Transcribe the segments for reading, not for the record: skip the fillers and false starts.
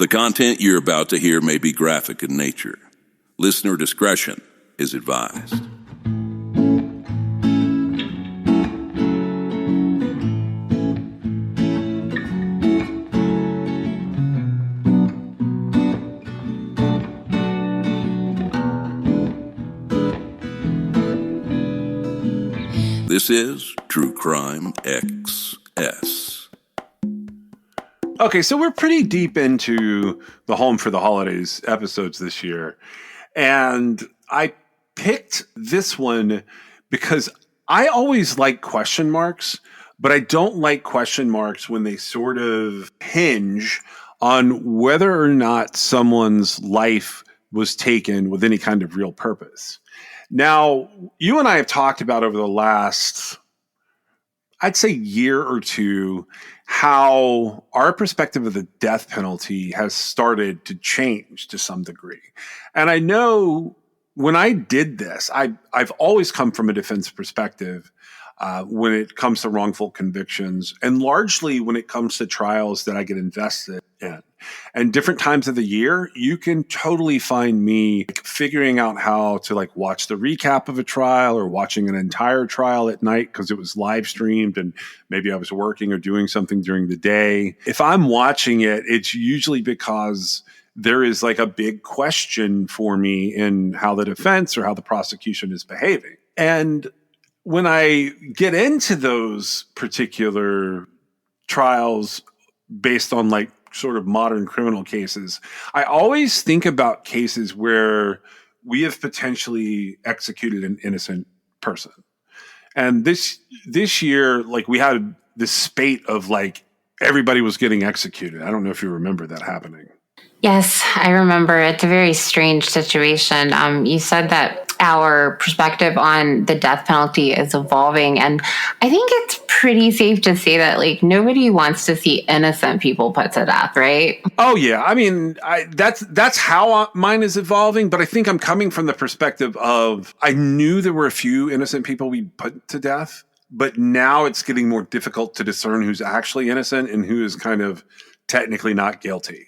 The content you're about to hear may be graphic in nature. Listener discretion is advised. This is True Crime XS. Okay, so we're pretty deep into the Home for the Holidays episodes this year. And I picked this one because I always like question marks, but I don't like question marks when they sort of hinge on whether or not someone's life was taken with any kind of real purpose. Now, you and I have talked about over the last, I'd say, year or two, how our perspective of the death penalty has started to change to some degree. And I know when I did this, I've always come from a defense perspective when it comes to wrongful convictions, and largely when it comes to trials that I get invested in. And different times of the year, you can totally find me figuring out how to watch the recap of a trial or watching an entire trial at night because it was live streamed and maybe I was working or doing something during the day. If I'm watching it, it's usually because there is a big question for me in how the defense or how the prosecution is behaving. And when I get into those particular trials based on sort of modern criminal cases, I always think about cases where we have potentially executed an innocent person. And this year, we had this spate of everybody was getting executed. I don't know if you remember that happening. Yes, I remember. It's a very strange situation. You said that our perspective on the death penalty is evolving, and I think it's pretty safe to say that nobody wants to see innocent people put to death, right? Oh yeah, I mean that's how mine is evolving. But I think I'm coming from the perspective of I knew there were a few innocent people we put to death, but now it's getting more difficult to discern who's actually innocent and who is kind of technically not guilty.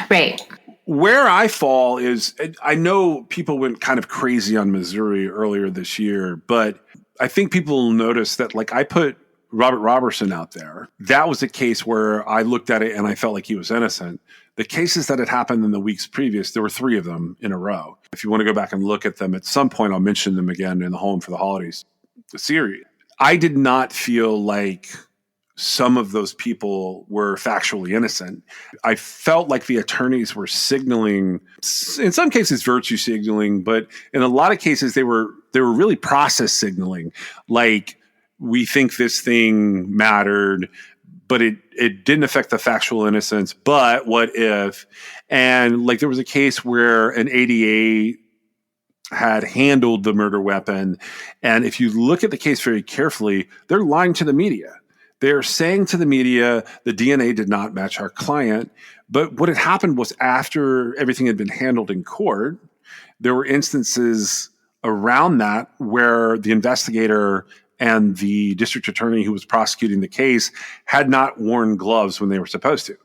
Right. Where I fall is, I know people went kind of crazy on Missouri earlier this year, but I think people will notice that I put Robert Robertson out there. That was a case where I looked at it and I felt like he was innocent. The cases that had happened in the weeks previous, there were 3 of them in a row. If you want to go back and look at them, at some point I'll mention them again in the Home for the Holidays series. I did not feel like some of those people were factually innocent. I felt like the attorneys were signaling, in some cases virtue signaling, but in a lot of cases they were really process signaling. We think this thing mattered, but it didn't affect the factual innocence. But what if? And there was a case where an ADA had handled the murder weapon. And if you look at the case very carefully, they're lying to the media. They're saying to the media, the DNA did not match our client. But what had happened was after everything had been handled in court, there were instances around that where the investigator and the district attorney who was prosecuting the case had not worn gloves when they were supposed to.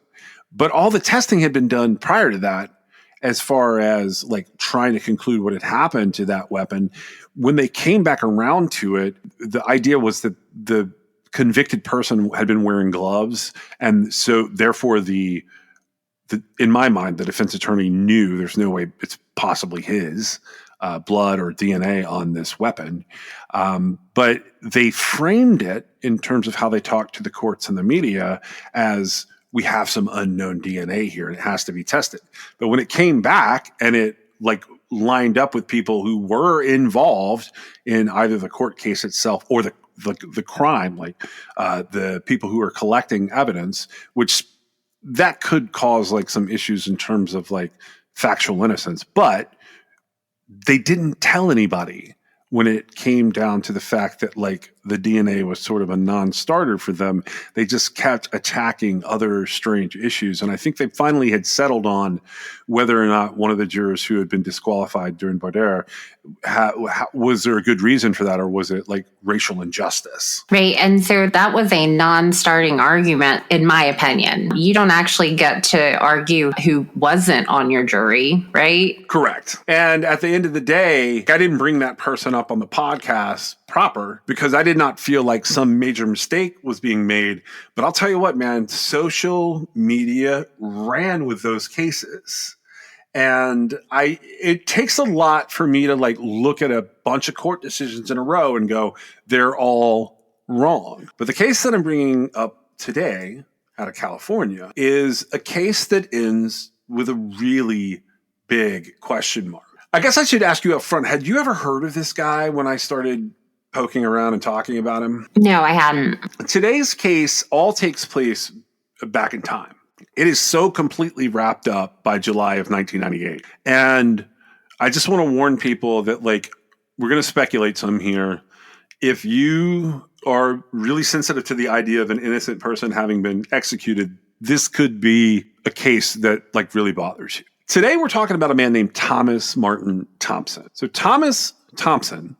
But all the testing had been done prior to that, as far as trying to conclude what had happened to that weapon. When they came back around to it, the idea was that the convicted person had been wearing gloves. And so therefore in my mind, the defense attorney knew there's no way it's possibly his blood or DNA on this weapon. But they framed it in terms of how they talked to the courts and the media as, we have some unknown DNA here and it has to be tested. But when it came back and it lined up with people who were involved in either the court case itself or the crime, the people who are collecting evidence, which that could cause some issues in terms of factual innocence. But they didn't tell anybody when it came down to the fact that like the DNA was sort of a non-starter for them. They just kept attacking other strange issues. And I think they finally had settled on whether or not one of the jurors who had been disqualified during voir dire, was there a good reason for that, or was it like racial injustice? Right. And so that was a non-starting argument, in my opinion. You don't actually get to argue who wasn't on your jury, right? Correct. And at the end of the day, I didn't bring that person up on the podcast proper because I did not feel like some major mistake was being made. But I'll tell you what, man, social media ran with those cases. And it takes a lot for me to like look at a bunch of court decisions in a row and go, they're all wrong. But the case that I'm bringing up today out of California is a case that ends with a really big question mark. I guess I should ask you up front, had you ever heard of this guy when I started poking around and talking about him? No, I hadn't. Today's case all takes place back in time. It is so completely wrapped up by July of 1998. And I just want to warn people that, like, we're going to speculate some here. If you are really sensitive to the idea of an innocent person having been executed, this could be a case that, like, really bothers you. Today, we're talking about a man named Thomas Martin Thompson. So Thomas Thompson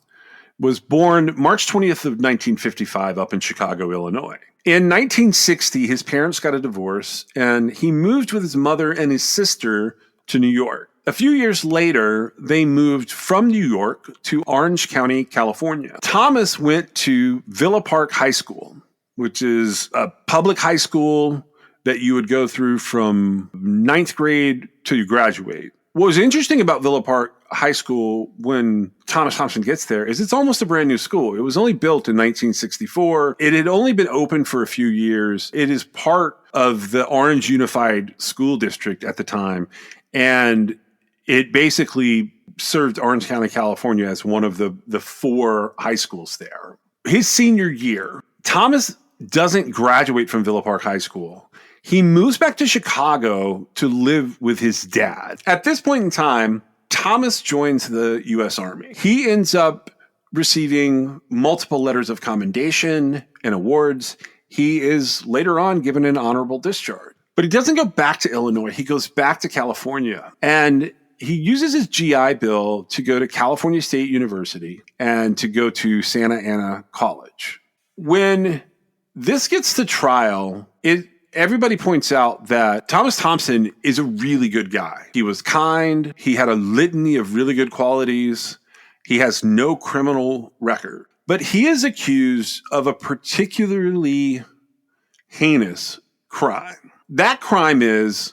was born March 20th of 1955 up in Chicago, Illinois. In 1960, his parents got a divorce, and he moved with his mother and his sister to New York. A few years later, they moved from New York to Orange County, California. Thomas went to Villa Park High School, which is a public high school that you would go through from ninth grade till you graduate. What was interesting about Villa Park High School when Thomas Thompson gets there is it's almost a brand new school. It was only built in 1964. It had only been open for a few years. It is part of the Orange Unified School District at the time. And it basically served Orange County, California as one of the four high schools there. His senior year, Thomas doesn't graduate from Villa Park High School. He moves back to Chicago to live with his dad. At this point in time, Thomas joins the U.S. Army. He ends up receiving multiple letters of commendation and awards. He is later on given an honorable discharge. But he doesn't go back to Illinois. He goes back to California. And he uses his GI Bill to go to California State University and to go to Santa Ana College. When this gets to trial, everybody points out that Thomas Thompson is a really good guy. He was kind. He had a litany of really good qualities. He has no criminal record. But he is accused of a particularly heinous crime. That crime is,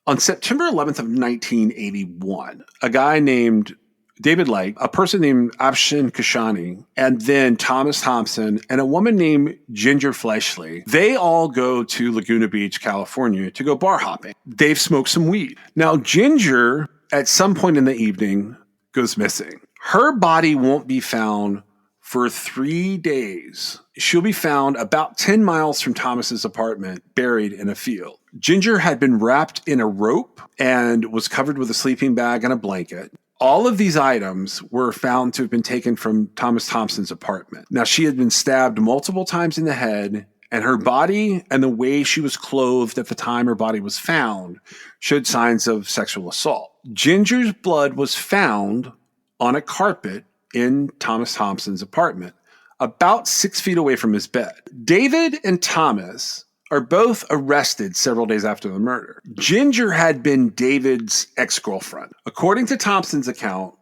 on September 11th of 1981, a guy named David Light, a person named Afshin Kashani, and then Thomas Thompson, and a woman named Ginger Fleshley. They all go to Laguna Beach, California to go bar hopping. They've smoked some weed. Now, Ginger, at some point in the evening, goes missing. Her body won't be found for 3 days. She'll be found about 10 miles from Thomas's apartment, buried in a field. Ginger had been wrapped in a rope and was covered with a sleeping bag and a blanket. All of these items were found to have been taken from Thomas Thompson's apartment. Now, she had been stabbed multiple times in the head, and her body and the way she was clothed at the time her body was found showed signs of sexual assault. Ginger's blood was found on a carpet in Thomas Thompson's apartment, about 6 feet away from his bed. David and Thomas are both arrested several days after the murder. Ginger had been David's ex-girlfriend. According to Thompson's account,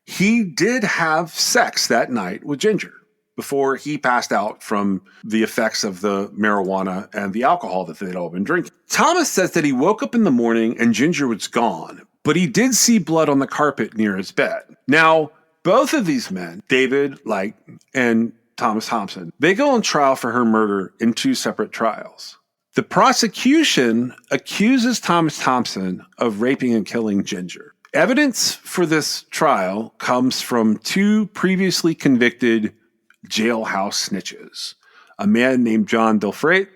he did have sex that night with Ginger before he passed out from the effects of the marijuana and the alcohol that they'd all been drinking. Thomas says that he woke up in the morning and Ginger was gone, but he did see blood on the carpet near his bed. Now, both of these men, David Light and Thomas Thompson, they go on trial for her murder in 2 separate trials. The prosecution accuses Thomas Thompson of raping and killing Ginger. Evidence for this trial comes from 2 previously convicted jailhouse snitches, a man named John Delfrate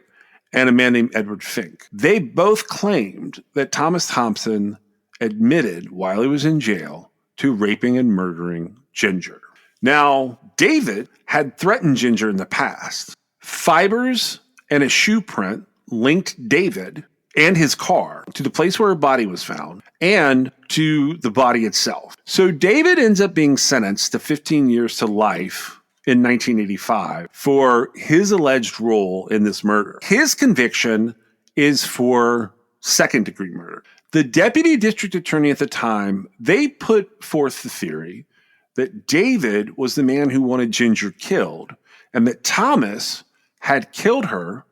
and a man named Edward Fink. They both claimed that Thomas Thompson admitted while he was in jail to raping and murdering Ginger. Now, David had threatened Ginger in the past. Fibers and a shoe print linked David and his car to the place where her body was found and to the body itself. So David ends up being sentenced to 15 years to life in 1985 for his alleged role in this murder. His conviction is for second-degree murder. The deputy district attorney at the time, they put forth the theory that David was the man who wanted Ginger killed and that Thomas had killed her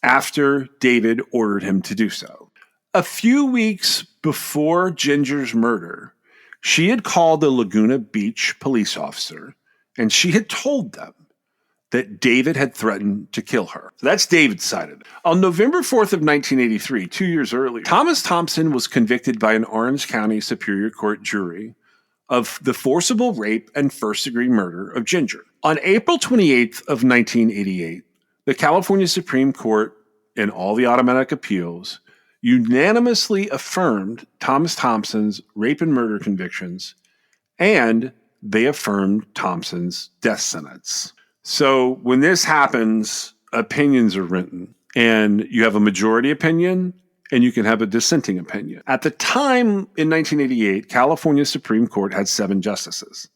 after David ordered him to do so. A few weeks before Ginger's murder, she had called the Laguna Beach police officer and she had told them that David had threatened to kill her. So that's David's side of it. On November 4th of 1983, 2 years earlier, Thomas Thompson was convicted by an Orange County Superior Court jury of the forcible rape and first-degree murder of Ginger. On April 28th of 1988, the California Supreme Court, in all the automatic appeals, unanimously affirmed Thomas Thompson's rape and murder convictions, and they affirmed Thompson's death sentence. So when this happens, opinions are written, and you have a majority opinion, and you can have a dissenting opinion. At the time, in 1988, California Supreme Court had 7 justices.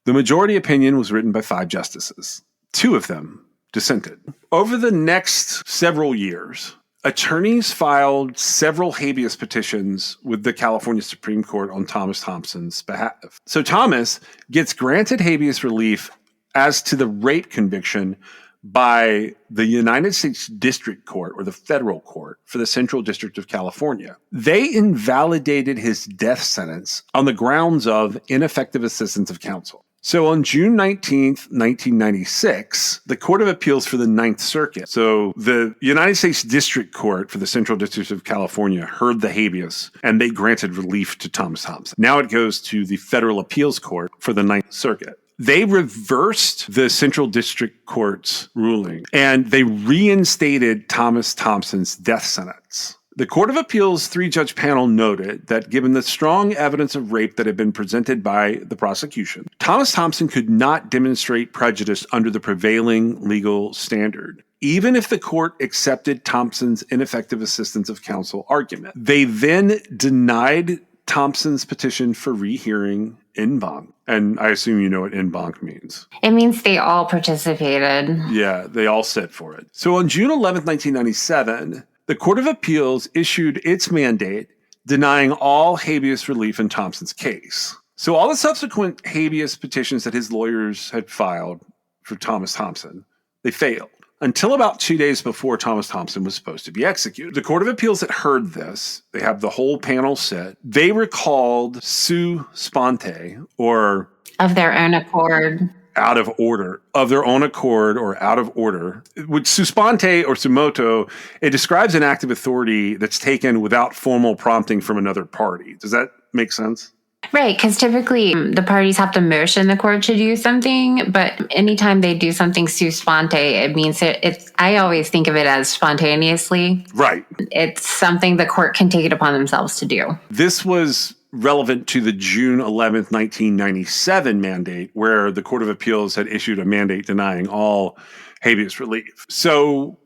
The majority opinion was written by 5 justices. 2 of them dissented. Over the next several years, attorneys filed several habeas petitions with the California Supreme Court on Thomas Thompson's behalf. So Thomas gets granted habeas relief as to the rape conviction by the United States District Court, or the federal court, for the Central District of California. They invalidated his death sentence on the grounds of ineffective assistance of counsel. So on June 19th, 1996, the Court of Appeals for the Ninth Circuit, so the United States District Court for the Central District of California, heard the habeas, and they granted relief to Thomas Thompson. Now it goes to the Federal Appeals Court for the Ninth Circuit. They reversed the Central District Court's ruling, and they reinstated Thomas Thompson's death sentence. The Court of Appeals 3-judge panel noted that given the strong evidence of rape that had been presented by the prosecution, Thomas Thompson could not demonstrate prejudice under the prevailing legal standard, even if the court accepted Thompson's ineffective assistance of counsel argument. They then denied Thompson's petition for rehearing en banc. And I assume you know what en banc means. It means they all participated. Yeah, they all set for it. So on June 11th, 1997, the Court of Appeals issued its mandate denying all habeas relief in Thompson's case. So all the subsequent habeas petitions that his lawyers had filed for Thomas Thompson, they failed until about 2 days before Thomas Thompson was supposed to be executed. The Court of Appeals had heard this. They have the whole panel set. They recalled sua sponte, or Of their own accord. out of order, of their own accord or out of order. With sua sponte or sumoto, it describes an act of authority that's taken without formal prompting from another party. Does that make sense? Right, because typically the parties have to motion the court to do something, but anytime they do something sua sponte, it means it's, I always think of it as spontaneously. Right. It's something the court can take it upon themselves to do. This was relevant to the June 11th, 1997 mandate, where the Court of Appeals had issued a mandate denying all habeas relief. So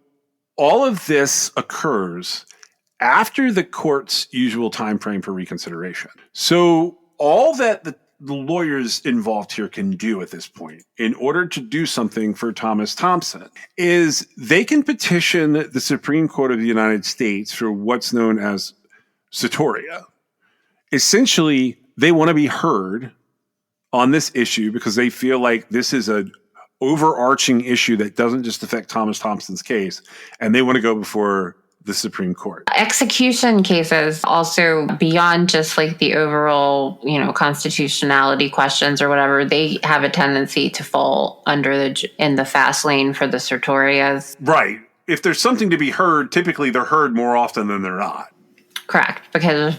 all of this occurs after the court's usual time frame for reconsideration. So all that the lawyers involved here can do at this point in order to do something for Thomas Thompson is they can petition the Supreme Court of the United States for what's known as certoria. Essentially, they want to be heard on this issue because they feel like this is an overarching issue that doesn't just affect Thomas Thompson's case, and they want to go before the Supreme Court. Execution cases also, beyond just like the overall, constitutionality questions or whatever, they have a tendency to fall under in the fast lane for the certorias. Right. If there's something to be heard, typically they're heard more often than they're not. Correct, because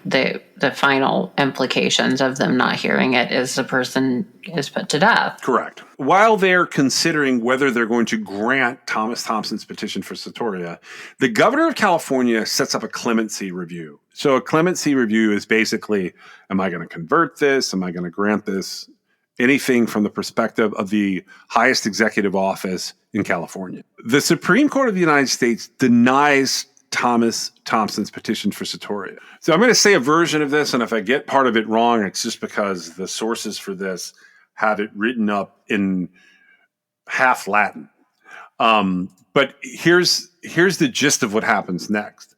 the final implications of them not hearing it is the person is put to death. Correct. While they're considering whether they're going to grant Thomas Thompson's petition for certoria, the governor of California sets up a clemency review. So a clemency review is basically, am I going to convert this? Am I going to grant this? anything from the perspective of the highest executive office in California. The Supreme Court of the United States denies Thomas Thompson's petition for certoria. So I'm going to say a version of this, and if I get part of it wrong, it's just because the sources for this have it written up in half Latin. But here's the gist of what happens next.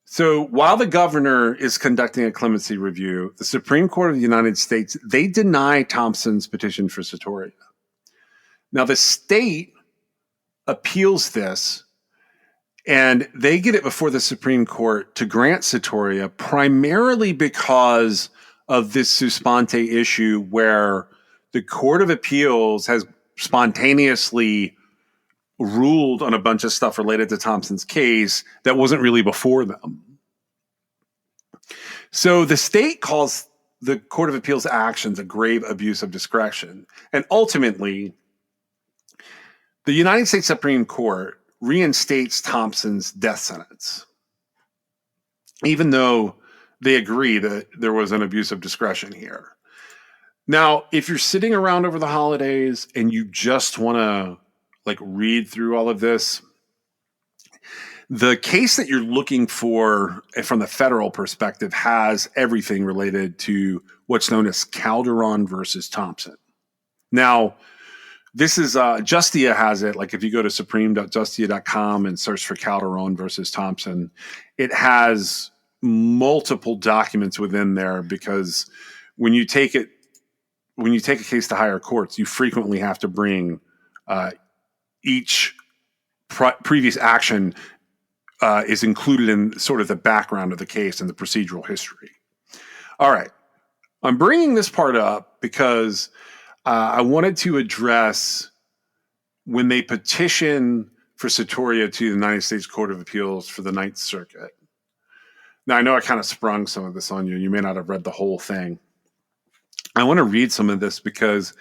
So while the governor is conducting a clemency review, the Supreme Court of the United States, they deny Thompson's petition for certoria. Now, the state appeals this, and they get it before the Supreme Court to grant certoria primarily because of this susponte issue where the Court of Appeals has spontaneously ruled on a bunch of stuff related to Thompson's case that wasn't really before them. So the state calls the Court of Appeals actions a grave abuse of discretion. And ultimately, the United States Supreme Court reinstates Thompson's death sentence, even though they agree that there was an abuse of discretion here. Now, if you're sitting around over the holidays and you just want to read through all of this, the case that you're looking for from the federal perspective has everything related to what's known as Calderon versus Thompson. Now, this is Justia has it. If you go to supreme.justia.com and search for Calderon versus Thompson, it has multiple documents within there because when you take a case to higher courts, you frequently have to bring each previous action is included in sort of the background of the case and the procedural history. All right. I'm bringing this part up because I wanted to address when they petition for certoria to the United States Court of Appeals for the Ninth Circuit. Now, I know I kind of sprung some of this on you. You may not have read the whole thing. I want to read some of this because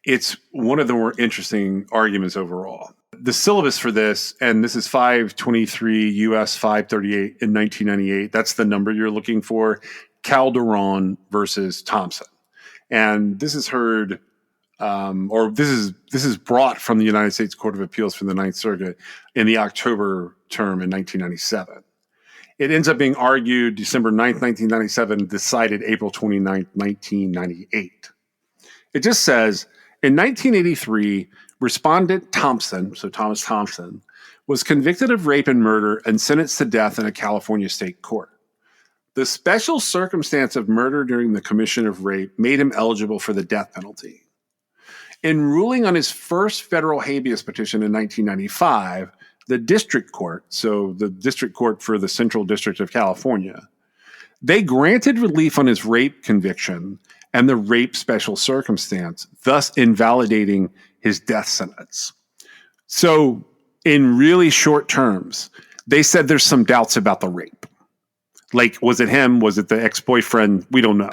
it's one of the more interesting arguments overall. The syllabus for this, and this is 523 U.S. 538 in 1998. That's the number you're looking for. Calderon versus Thompson. And this is heard, this is brought from the United States Court of Appeals for the Ninth Circuit in the October term in 1997. It ends up being argued December 9th, 1997, decided April 29th, 1998. It just says, in 1983, respondent Thompson, so Thomas Thompson, was convicted of rape and murder and sentenced to death in a California state court. The special circumstance of murder during the commission of rape made him eligible for the death penalty. In ruling on his first federal habeas petition in 1995, the district court, so the district court for the Central District of California, they granted relief on his rape conviction and the rape special circumstance, thus invalidating his death sentence. So in really short terms, they said there's some doubts about the rape. Was it him? Was it the ex-boyfriend? We don't know.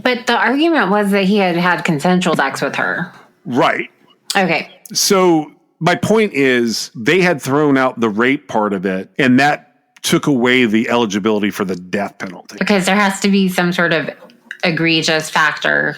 But the argument was that he had had consensual sex with her. Right. Okay. So my point is they had thrown out the rape part of it, and that took away the eligibility for the death penalty. Because there has to be some sort of egregious factor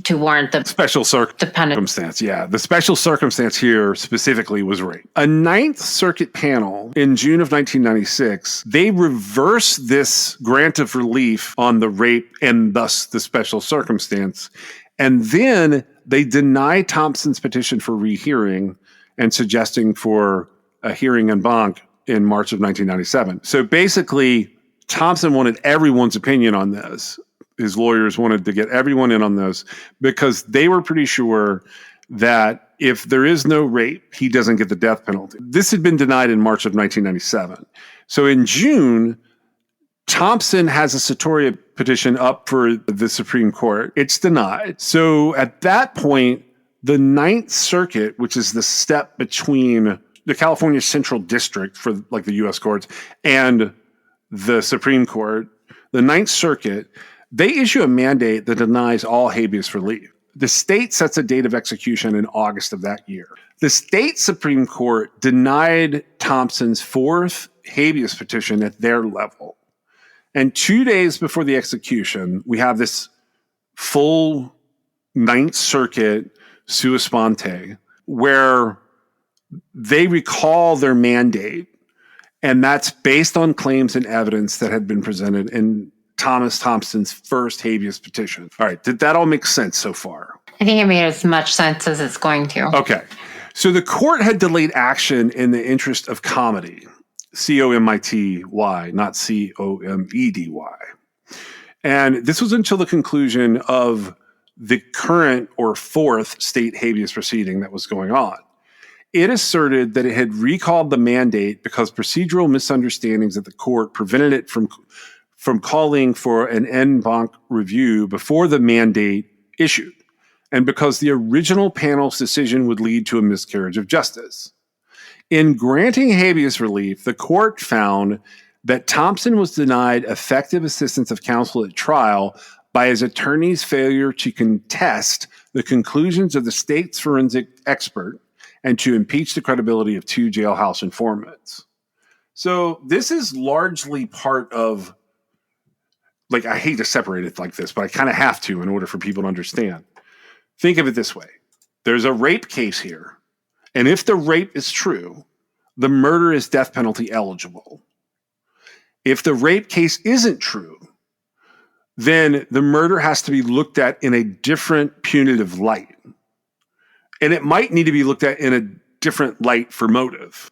to warrant the special circumstance. Yeah, the special circumstance here specifically was rape. A Ninth Circuit panel in June of 1996, they reversed this grant of relief on the rape and thus the special circumstance. And then they denied Thompson's petition for rehearing and suggesting for a hearing en banc in March of 1997. So basically, Thompson wanted everyone's opinion on this. His lawyers wanted to get everyone in on this because they were pretty sure that if there is no rape, he doesn't get the death penalty. This had been denied in March of 1997. So in June, Thompson has a certoria petition up for the Supreme Court. It's denied. So at that point, the Ninth Circuit, which is the step between the California Central District for the U.S. courts and the Supreme Court, the Ninth Circuit, they issue a mandate that denies all habeas relief. The state sets a date of execution in August of that year. The state Supreme Court denied Thompson's fourth habeas petition at their level. And 2 days before the execution, we have this full Ninth Circuit sua sponte, where they recall their mandate, and that's based on claims and evidence that had been presented in Thomas Thompson's first habeas petition. All right, did that all make sense so far? I think it made as much sense as it's going to. Okay. So the court had delayed action in the interest of comity, C-O-M-I-T-Y, not C-O-M-E-D-Y. And this was until the conclusion of the current or fourth state habeas proceeding that was going on. It asserted that it had recalled the mandate because procedural misunderstandings at the court prevented it from calling for an en banc review before the mandate issued, and because the original panel's decision would lead to a miscarriage of justice. In granting habeas relief, the court found that Thompson was denied effective assistance of counsel at trial by his attorney's failure to contest the conclusions of the state's forensic expert and to impeach the credibility of two jailhouse informants. So this is largely part of, like, I hate to separate it like this, but I kind of have to in order for people to understand. Think of it this way. There's a rape case here, and if the rape is true, the murder is death penalty eligible. If the rape case isn't true, then the murder has to be looked at in a different punitive light. And it might need to be looked at in a different light for motive.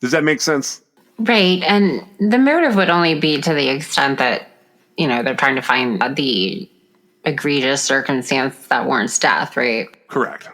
Does that make sense? Right. And the motive would only be to the extent that, they're trying to find the egregious circumstance that warrants death, right? Correct.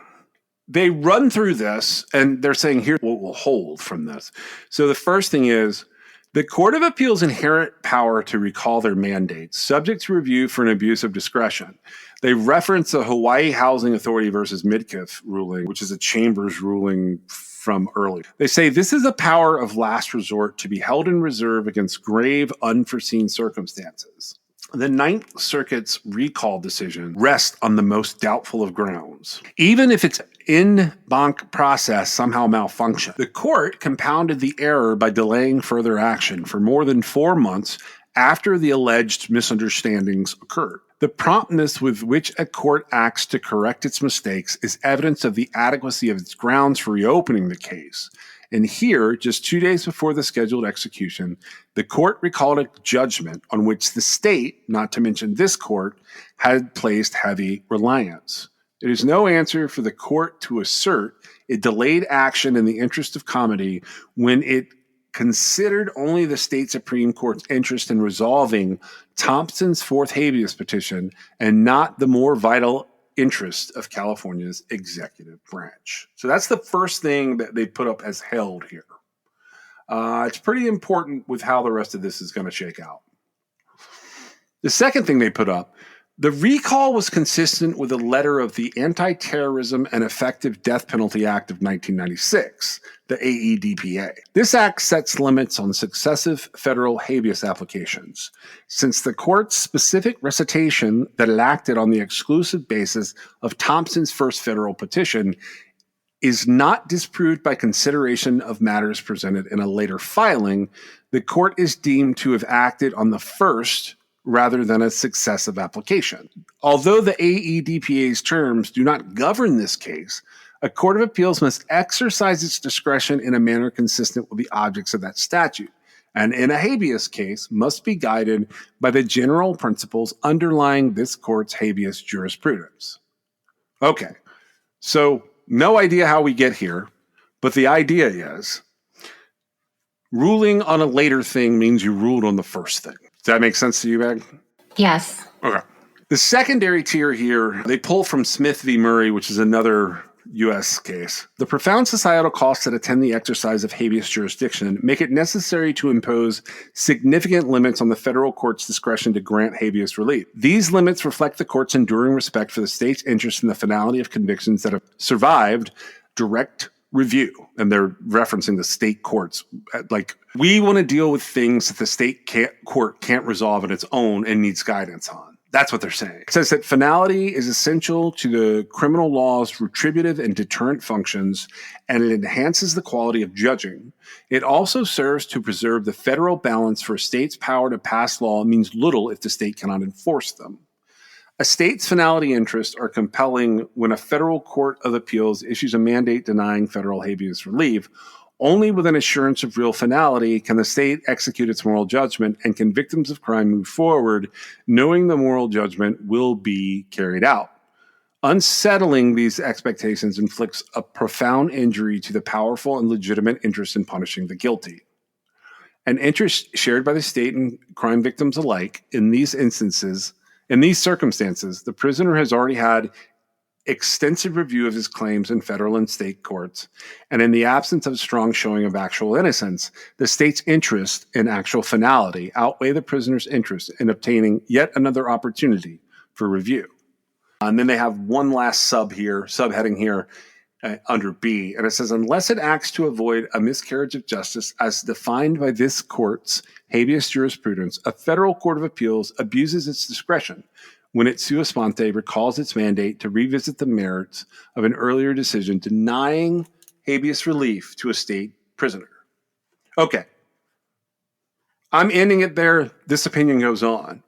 They run through this and they're saying, here's what we'll hold from this. So the first thing is, the Court of Appeals' inherent power to recall their mandates, subject to review for an abuse of discretion. They reference the Hawaii Housing Authority versus Midkiff ruling, which is a Chambers ruling from early. They say this is a power of last resort to be held in reserve against grave, unforeseen circumstances. The Ninth Circuit's recall decision rests on the most doubtful of grounds. Even if its en banc process somehow malfunctioned, the court compounded the error by delaying further action for more than 4 months after the alleged misunderstandings occurred. The promptness with which a court acts to correct its mistakes is evidence of the adequacy of its grounds for reopening the case. And here, just 2 days before the scheduled execution, the court recalled a judgment on which the state, not to mention this court, had placed heavy reliance. It is no answer for the court to assert it delayed action in the interest of comity when it considered only the state Supreme Court's interest in resolving Thompson's fourth habeas petition and not the more vital interest of California's executive branch. So that's the first thing that they put up as held here. It's pretty important with how the rest of this is going to shake out. The second thing they put up, the recall was consistent with a letter of the Anti-Terrorism and Effective Death Penalty Act of 1996, the AEDPA. This act sets limits on successive federal habeas applications. Since the court's specific recitation that it acted on the exclusive basis of Thompson's first federal petition is not disproved by consideration of matters presented in a later filing, the court is deemed to have acted on the first rather than a successive application. Although the AEDPA's terms do not govern this case, a court of appeals must exercise its discretion in a manner consistent with the objects of that statute, and in a habeas case must be guided by the general principles underlying this court's habeas jurisprudence. Okay, so no idea how we get here, but the idea is ruling on a later thing means you ruled on the first thing. Does that make sense to you, Meg? Yes. Okay. The secondary tier here, they pull from Smith v. Murray, which is another U.S. case. The profound societal costs that attend the exercise of habeas jurisdiction make it necessary to impose significant limits on the federal court's discretion to grant habeas relief. These limits reflect the court's enduring respect for the state's interest in the finality of convictions that have survived direct review. And they're referencing the state courts. Like, we want to deal with things that the state court can't resolve on its own and needs guidance on. That's what they're saying. It says that finality is essential to the criminal law's retributive and deterrent functions, and it enhances the quality of judging. It also serves to preserve the federal balance, for a state's power to pass law means little if the state cannot enforce them. A state's finality interests are compelling when a federal court of appeals issues a mandate denying federal habeas relief. Only with an assurance of real finality can the state execute its moral judgment and can victims of crime move forward, knowing the moral judgment will be carried out. Unsettling these expectations inflicts a profound injury to the powerful and legitimate interest in punishing the guilty. An interest shared by the state and crime victims alike. In these circumstances, the prisoner has already had extensive review of his claims in federal and state courts, and in the absence of a strong showing of actual innocence, the state's interest in actual finality outweigh the prisoner's interest in obtaining yet another opportunity for review. And then they have one last subheading here under B, and it says, unless it acts to avoid a miscarriage of justice as defined by this court's habeas jurisprudence, a federal court of appeals abuses its discretion when it sua sponte recalls its mandate to revisit the merits of an earlier decision denying habeas relief to a state prisoner. Okay. I'm ending it there. This opinion goes on.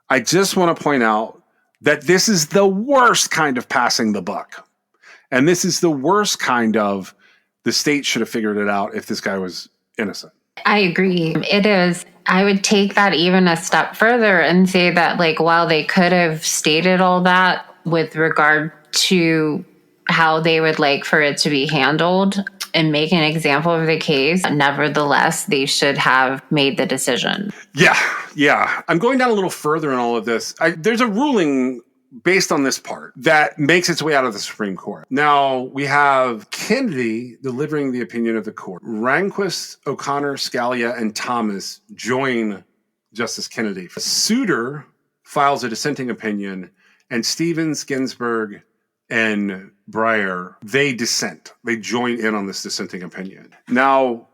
I just want to point out that this is the worst kind of passing the buck. And this is the worst kind of the state should have figured it out if this guy was innocent. I agree. It is. I would take that even a step further and say that, like, while they could have stated all that with regard to how they would like for it to be handled and make an example of the case, nevertheless, they should have made the decision. Yeah. I'm going down a little further in all of this. There's a ruling based on this part that makes its way out of the Supreme Court. Now, we have Kennedy delivering the opinion of the court. Rehnquist, O'Connor, Scalia, and Thomas join Justice Kennedy. Souter files a dissenting opinion, and Stevens, Ginsburg, and Breyer, they dissent. They join in on this dissenting opinion. Now,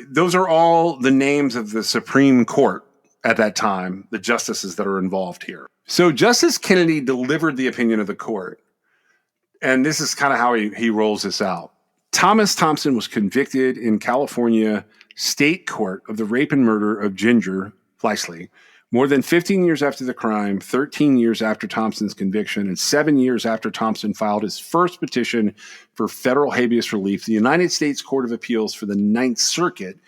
those are all the names of the Supreme Court at that time, the justices that are involved here. So Justice Kennedy delivered the opinion of the court, and this is kind of how he rolls this out. Thomas Thompson was convicted in California state court of the rape and murder of Ginger Fleischle more than 15 years after the crime, 13 years after Thompson's conviction, and 7 years after Thompson filed his first petition for federal habeas relief. The United States Court of Appeals for the Ninth Circuit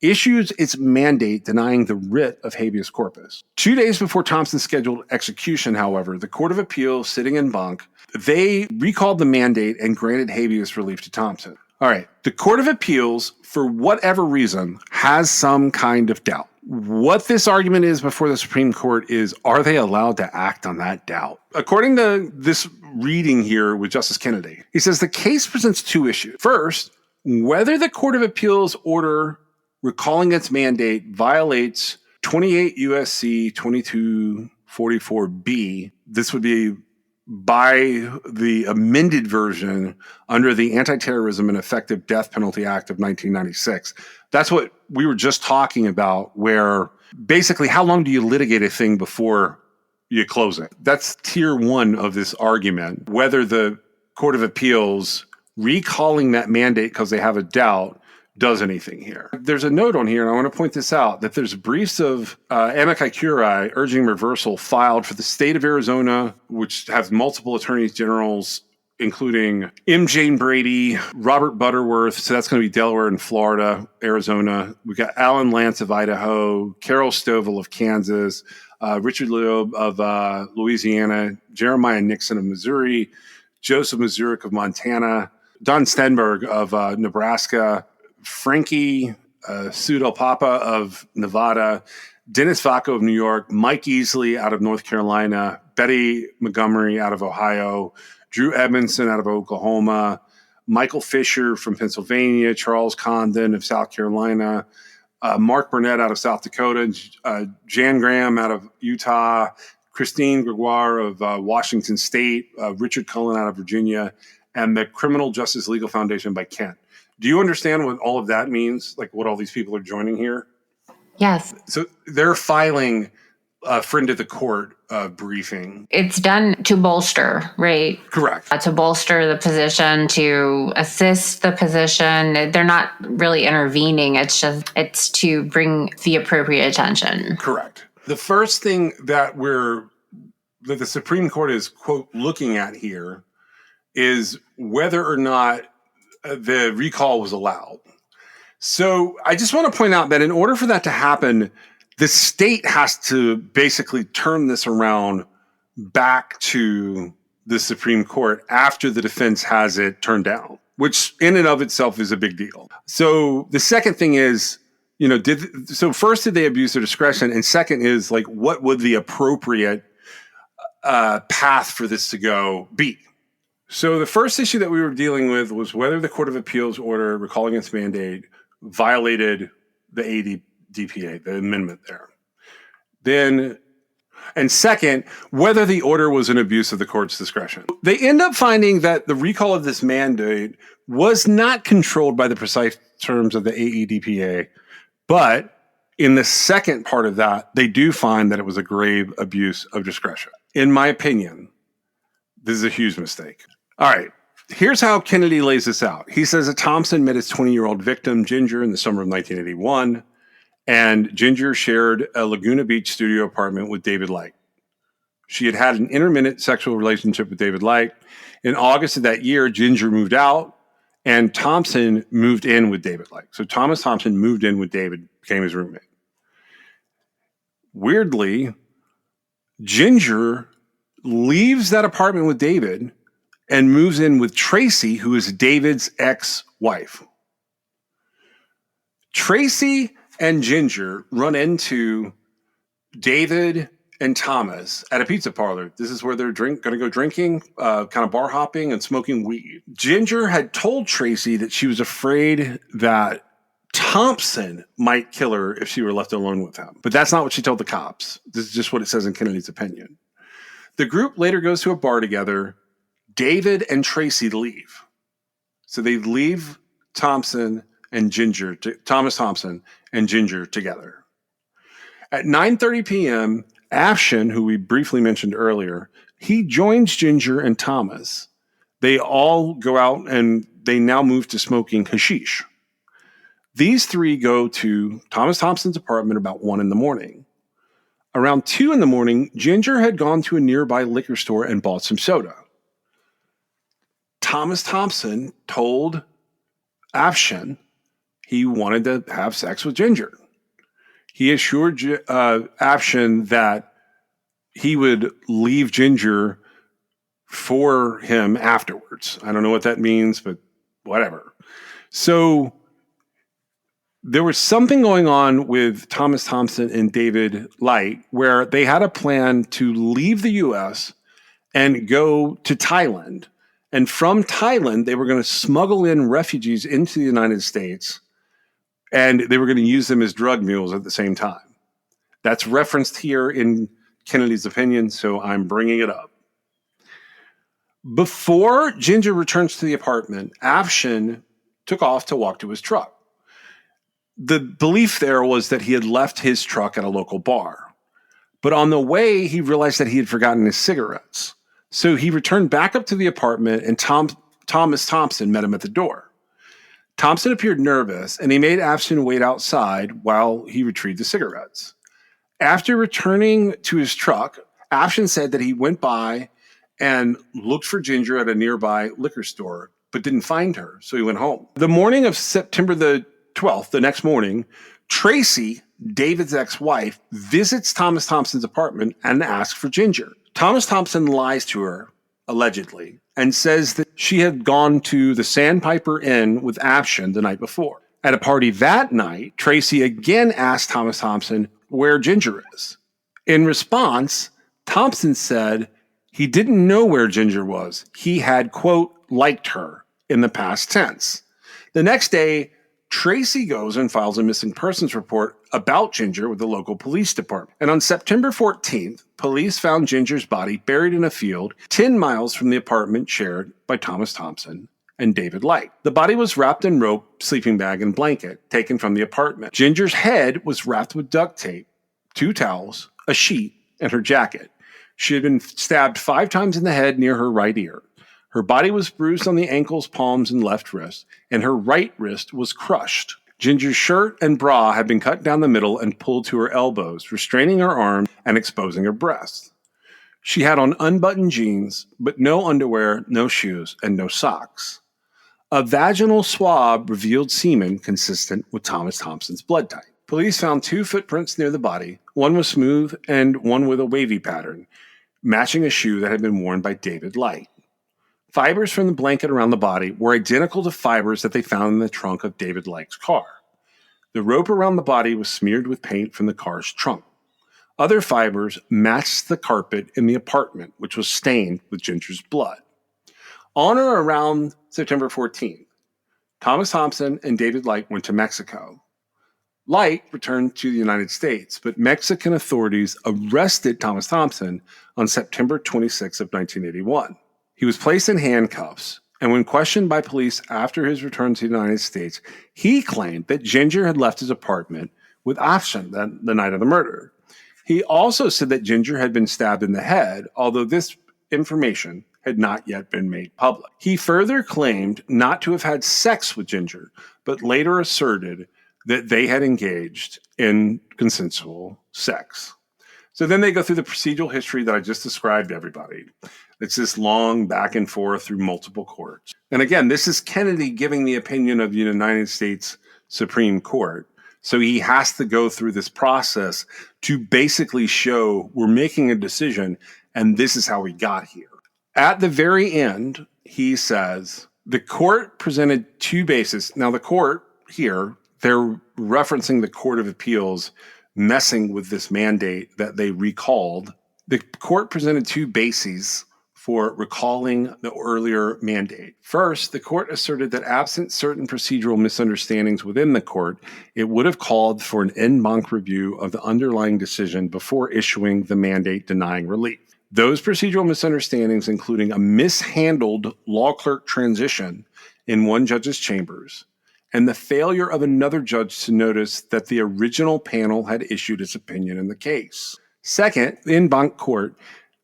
issues its mandate denying the writ of habeas corpus. 2 days before Thompson's scheduled execution, however, the Court of Appeals, sitting in Banc, they recalled the mandate and granted habeas relief to Thompson. All right, the Court of Appeals, for whatever reason, has some kind of doubt. What this argument is before the Supreme Court is, are they allowed to act on that doubt? According to this reading here with Justice Kennedy, he says the case presents two issues. First, whether the Court of Appeals order recalling its mandate violates 28 U.S.C. 2244B. This would be by the amended version under the Anti-Terrorism and Effective Death Penalty Act of 1996. That's what we were just talking about, where basically how long do you litigate a thing before you close it? That's tier one of this argument, whether the Court of Appeals recalling that mandate because they have a doubt does anything here. There's a note on here, and I want to point this out, that there's briefs of amici curiae urging reversal filed for the state of Arizona, which has multiple attorneys generals, including M. Jane Brady, Robert Butterworth, so that's going to be Delaware and Florida, Arizona. We've got Alan Lance of Idaho, Carol Stovall of Kansas, Richard Loeb of Louisiana, Jeremiah Nixon of Missouri, Joseph Mazurek of Montana, Don Stenberg of Nebraska, Frankie Sudel Papa of Nevada, Dennis Vacco of New York, Mike Easley out of North Carolina, Betty Montgomery out of Ohio, Drew Edmondson out of Oklahoma, Michael Fisher from Pennsylvania, Charles Condon of South Carolina, Mark Burnett out of South Dakota, Jan Graham out of Utah, Christine Gregoire of Washington State, Richard Cullen out of Virginia, and the Criminal Justice Legal Foundation by Kent. Do you understand what all of that means? Like what all these people are joining here? Yes. So they're filing a friend of the court briefing. It's done to bolster, right? Correct. To bolster the position, to assist the position. They're not really intervening. It's to bring the appropriate attention. Correct. The first thing that we're that the Supreme Court is, quote, looking at here is whether or not the recall was allowed. So I just want to point out that in order for that to happen, the state has to basically turn this around back to the Supreme Court after the defense has it turned down, which in and of itself is a big deal. So the second thing is, first, did they abuse their discretion? And second is, like, what would the appropriate path for this to go be? So the first issue that we were dealing with was whether the Court of Appeals order recalling its mandate violated the ADPA, the amendment there. And second, whether the order was an abuse of the court's discretion. They end up finding that the recall of this mandate was not controlled by the precise terms of the AEDPA, but in the second part of that, they do find that it was a grave abuse of discretion. In my opinion, this is a huge mistake. All right, here's how Kennedy lays this out. He says that Thompson met his 20-year-old victim, Ginger, in the summer of 1981, and Ginger shared a Laguna Beach studio apartment with David Light. She had had an intermittent sexual relationship with David Light. In August of that year, Ginger moved out, and Thompson moved in with David Light. So Thomas Thompson moved in with David, became his roommate. Weirdly, Ginger leaves that apartment with David and moves in with Tracy, who is David's ex-wife. Tracy and Ginger run into David and Thomas at a pizza parlor. This is where they're going to go drinking, kind of bar hopping and smoking weed. Ginger had told Tracy that she was afraid that Thompson might kill her if she were left alone with him. But that's not what she told the cops. This is just what it says in Kennedy's opinion. The group later goes to a bar together. David and Tracy leave. So they leave Thomas Thompson and Ginger together. At 9:30 p.m., Afshin, who we briefly mentioned earlier, he joins Ginger and Thomas. They all go out and they now move to smoking hashish. These three go to Thomas Thompson's apartment about 1 a.m. Around 2 a.m, Ginger had gone to a nearby liquor store and bought some soda. Thomas Thompson told Afshin he wanted to have sex with Ginger. He assured Afshin that he would leave Ginger for him afterwards. I don't know what that means, but whatever. So there was something going on with Thomas Thompson and David Light where they had a plan to leave the U.S. and go to Thailand. And from Thailand, they were going to smuggle in refugees into the United States, and they were going to use them as drug mules at the same time. That's referenced here in Kennedy's opinion, so I'm bringing it up. Before Ginger returns to the apartment, Afshin took off to walk to his truck. The belief there was that he had left his truck at a local bar. But on the way, he realized that he had forgotten his cigarettes. So he returned back up to the apartment, and Thomas Thompson met him at the door. Thompson appeared nervous, and he made Afshin wait outside while he retrieved the cigarettes. After returning to his truck, Afshin said that he went by and looked for Ginger at a nearby liquor store, but didn't find her, so he went home. The morning of September the 12th, the next morning, Tracy, David's ex-wife, visits Thomas Thompson's apartment and asks for Ginger. Thomas Thompson lies to her, allegedly, and says that she had gone to the Sandpiper Inn with Afshin the night before. At a party that night, Tracy again asked Thomas Thompson where Ginger is. In response, Thompson said he didn't know where Ginger was. He had, quote, liked her in the past tense. The next day, Tracy goes and files a missing persons report about Ginger with the local police department. And on September 14th, police found Ginger's body buried in a field 10 miles from the apartment shared by Thomas Thompson and David Light. The body was wrapped in rope, sleeping bag, and blanket taken from the apartment. Ginger's head was wrapped with duct tape, 2 towels, a sheet, and her jacket. She had been stabbed 5 times in the head near her right ear. Her body was bruised on the ankles, palms, and left wrist, and her right wrist was crushed. Ginger's shirt and bra had been cut down the middle and pulled to her elbows, restraining her arms and exposing her breasts. She had on unbuttoned jeans, but no underwear, no shoes, and no socks. A vaginal swab revealed semen consistent with Thomas Thompson's blood type. Police found 2 footprints near the body. One was smooth and one with a wavy pattern, matching a shoe that had been worn by David Light. Fibers from the blanket around the body were identical to fibers that they found in the trunk of David Light's car. The rope around the body was smeared with paint from the car's trunk. Other fibers matched the carpet in the apartment, which was stained with Ginger's blood. On or around September 14th, Thomas Thompson and David Light went to Mexico. Light returned to the United States, but Mexican authorities arrested Thomas Thompson on September 26 of 1981. He was placed in handcuffs, and when questioned by police after his return to the United States, he claimed that Ginger had left his apartment with Afshan the night of the murder. He also said that Ginger had been stabbed in the head, although this information had not yet been made public. He further claimed not to have had sex with Ginger, but later asserted that they had engaged in consensual sex. So then they go through the procedural history that I just described to everybody. It's this long back and forth through multiple courts. And again, this is Kennedy giving the opinion of the United States Supreme Court. So he has to go through this process to basically show we're making a decision and this is how we got here. At the very end, he says, the court presented 2 bases. Now, the court here, they're referencing the Court of Appeals messing with this mandate that they recalled. The court presented 2 bases for recalling the earlier mandate. First, the court asserted that absent certain procedural misunderstandings within the court, it would have called for an en banc review of the underlying decision before issuing the mandate denying relief. Those procedural misunderstandings, including a mishandled law clerk transition in one judge's chambers, and the failure of another judge to notice that the original panel had issued its opinion in the case. Second, the en banc court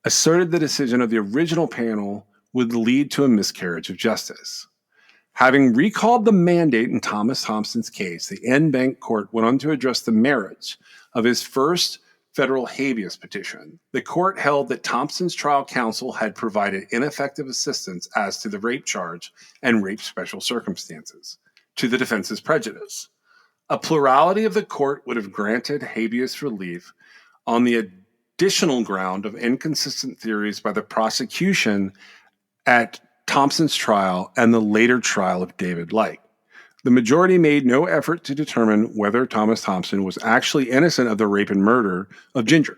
asserted the decision of the original panel would lead to a miscarriage of justice. Having recalled the mandate in Thomas Thompson's case, the en banc court went on to address the merits of his first federal habeas petition. The court held that Thompson's trial counsel had provided ineffective assistance as to the rape charge and rape special circumstances, to the defense's prejudice. A plurality of the court would have granted habeas relief on the additional ground of inconsistent theories by the prosecution at Thompson's trial and the later trial of David Light. The majority made no effort to determine whether Thomas Thompson was actually innocent of the rape and murder of Ginger.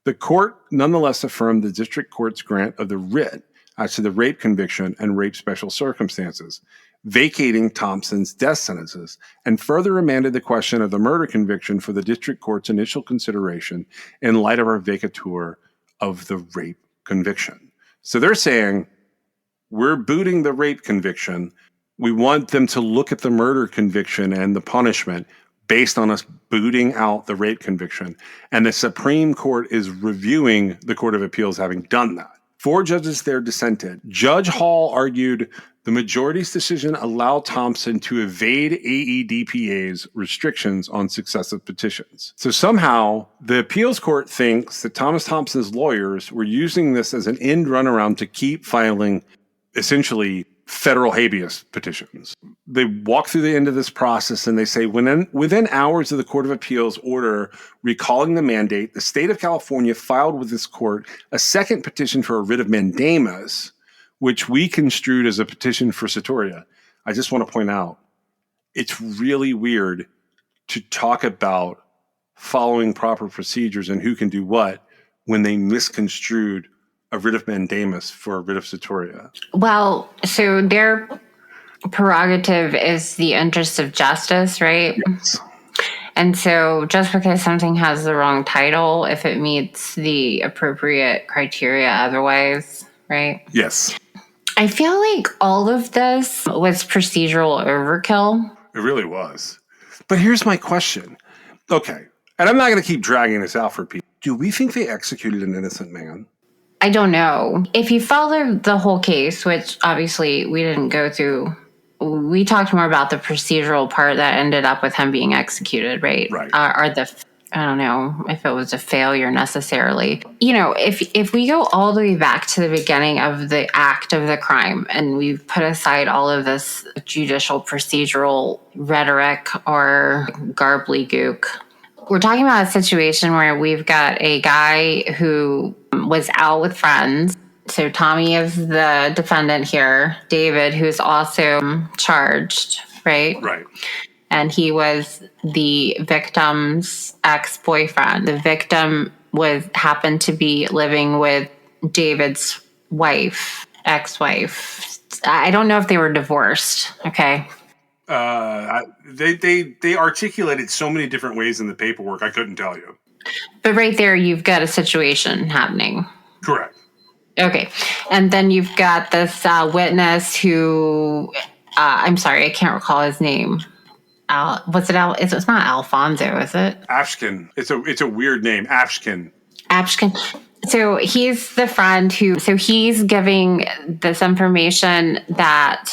The court nonetheless affirmed the district court's grant of the writ as to the rape conviction and rape special circumstances, vacating Thompson's death sentences, and further remanded the question of the murder conviction for the district court's initial consideration in light of our vacatur of the rape conviction. So they're saying, we're booting the rape conviction. We want them to look at the murder conviction and the punishment based on us booting out the rape conviction. And the Supreme Court is reviewing the Court of Appeals having done that. 4 judges there dissented. Judge Hall argued the majority's decision allowed Thompson to evade AEDPA's restrictions on successive petitions. So somehow the appeals court thinks that Thomas Thompson's lawyers were using this as an end runaround to keep filing essentially federal habeas petitions. They walk through the end of this process and they say, within hours of the Court of Appeals order recalling the mandate, the state of California filed with this court a second petition for a writ of mandamus, which we construed as a petition for certiorari. I just want to point out, it's really weird to talk about following proper procedures and who can do what when they misconstrued a writ of mandamus for a writ of certiorari. Well, so their prerogative is the interest of justice, right? Yes. And so just because something has the wrong title, if it meets the appropriate criteria otherwise, right? Yes. I feel like all of this was procedural overkill. It really was. But here's my question. Okay, and I'm not going to keep dragging this out for people. Do we think they executed an innocent man? I don't know. If you follow the whole case, which obviously we didn't go through, we talked more about the procedural part that ended up with him being executed, right? Right. Or the I don't know if it was a failure necessarily. If we go all the way back to the beginning of the act of the crime and we put aside all of this judicial procedural rhetoric or garbly-gook, we're talking about a situation where we've got a guy who was out with friends. So Tommy is the defendant here, David, who's also charged, right? Right. And he was the victim's ex-boyfriend. The victim happened to be living with David's ex-wife. I don't know if they were divorced. Okay. They articulated so many different ways in the paperwork, I couldn't tell you. But right there, you've got a situation happening. Correct. Okay. And then you've got this witness who, I'm sorry, I can't recall his name. It's not Alfonso, is it? Afshkin. It's a weird name. Afshkin. So he's the friend he's giving this information that,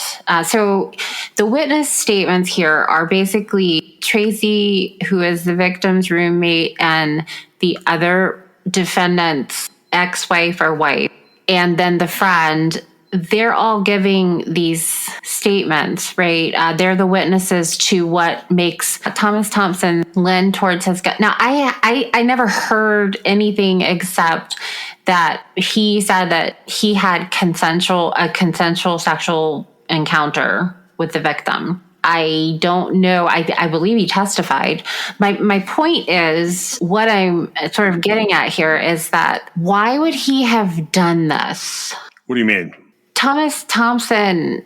so the witness statements here are basically Tracy, who is the victim's roommate, and the other defendant's ex-wife or wife, and then the friend. They're all giving these statements, right? They're the witnesses to what makes Thomas Thompson lean towards his gut. Now, I never heard anything except that he said that he had a consensual sexual encounter with the victim. I don't know. I believe he testified. My point is, what I'm sort of getting at here is that why would he have done this? What do you mean? Thomas Thompson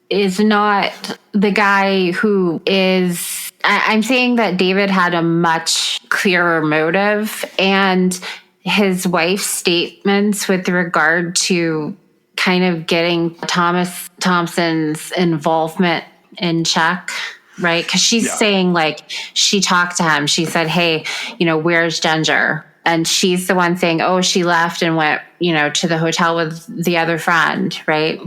is not the guy who is. I'm saying that David had a much clearer motive, and his wife's statements with regard to kind of getting Thomas Thompson's involvement in check, right? Because she's saying, like, she talked to him. She said, hey, where's Ginger? And she's the one saying, oh, she left and went, to the hotel with the other friend, right?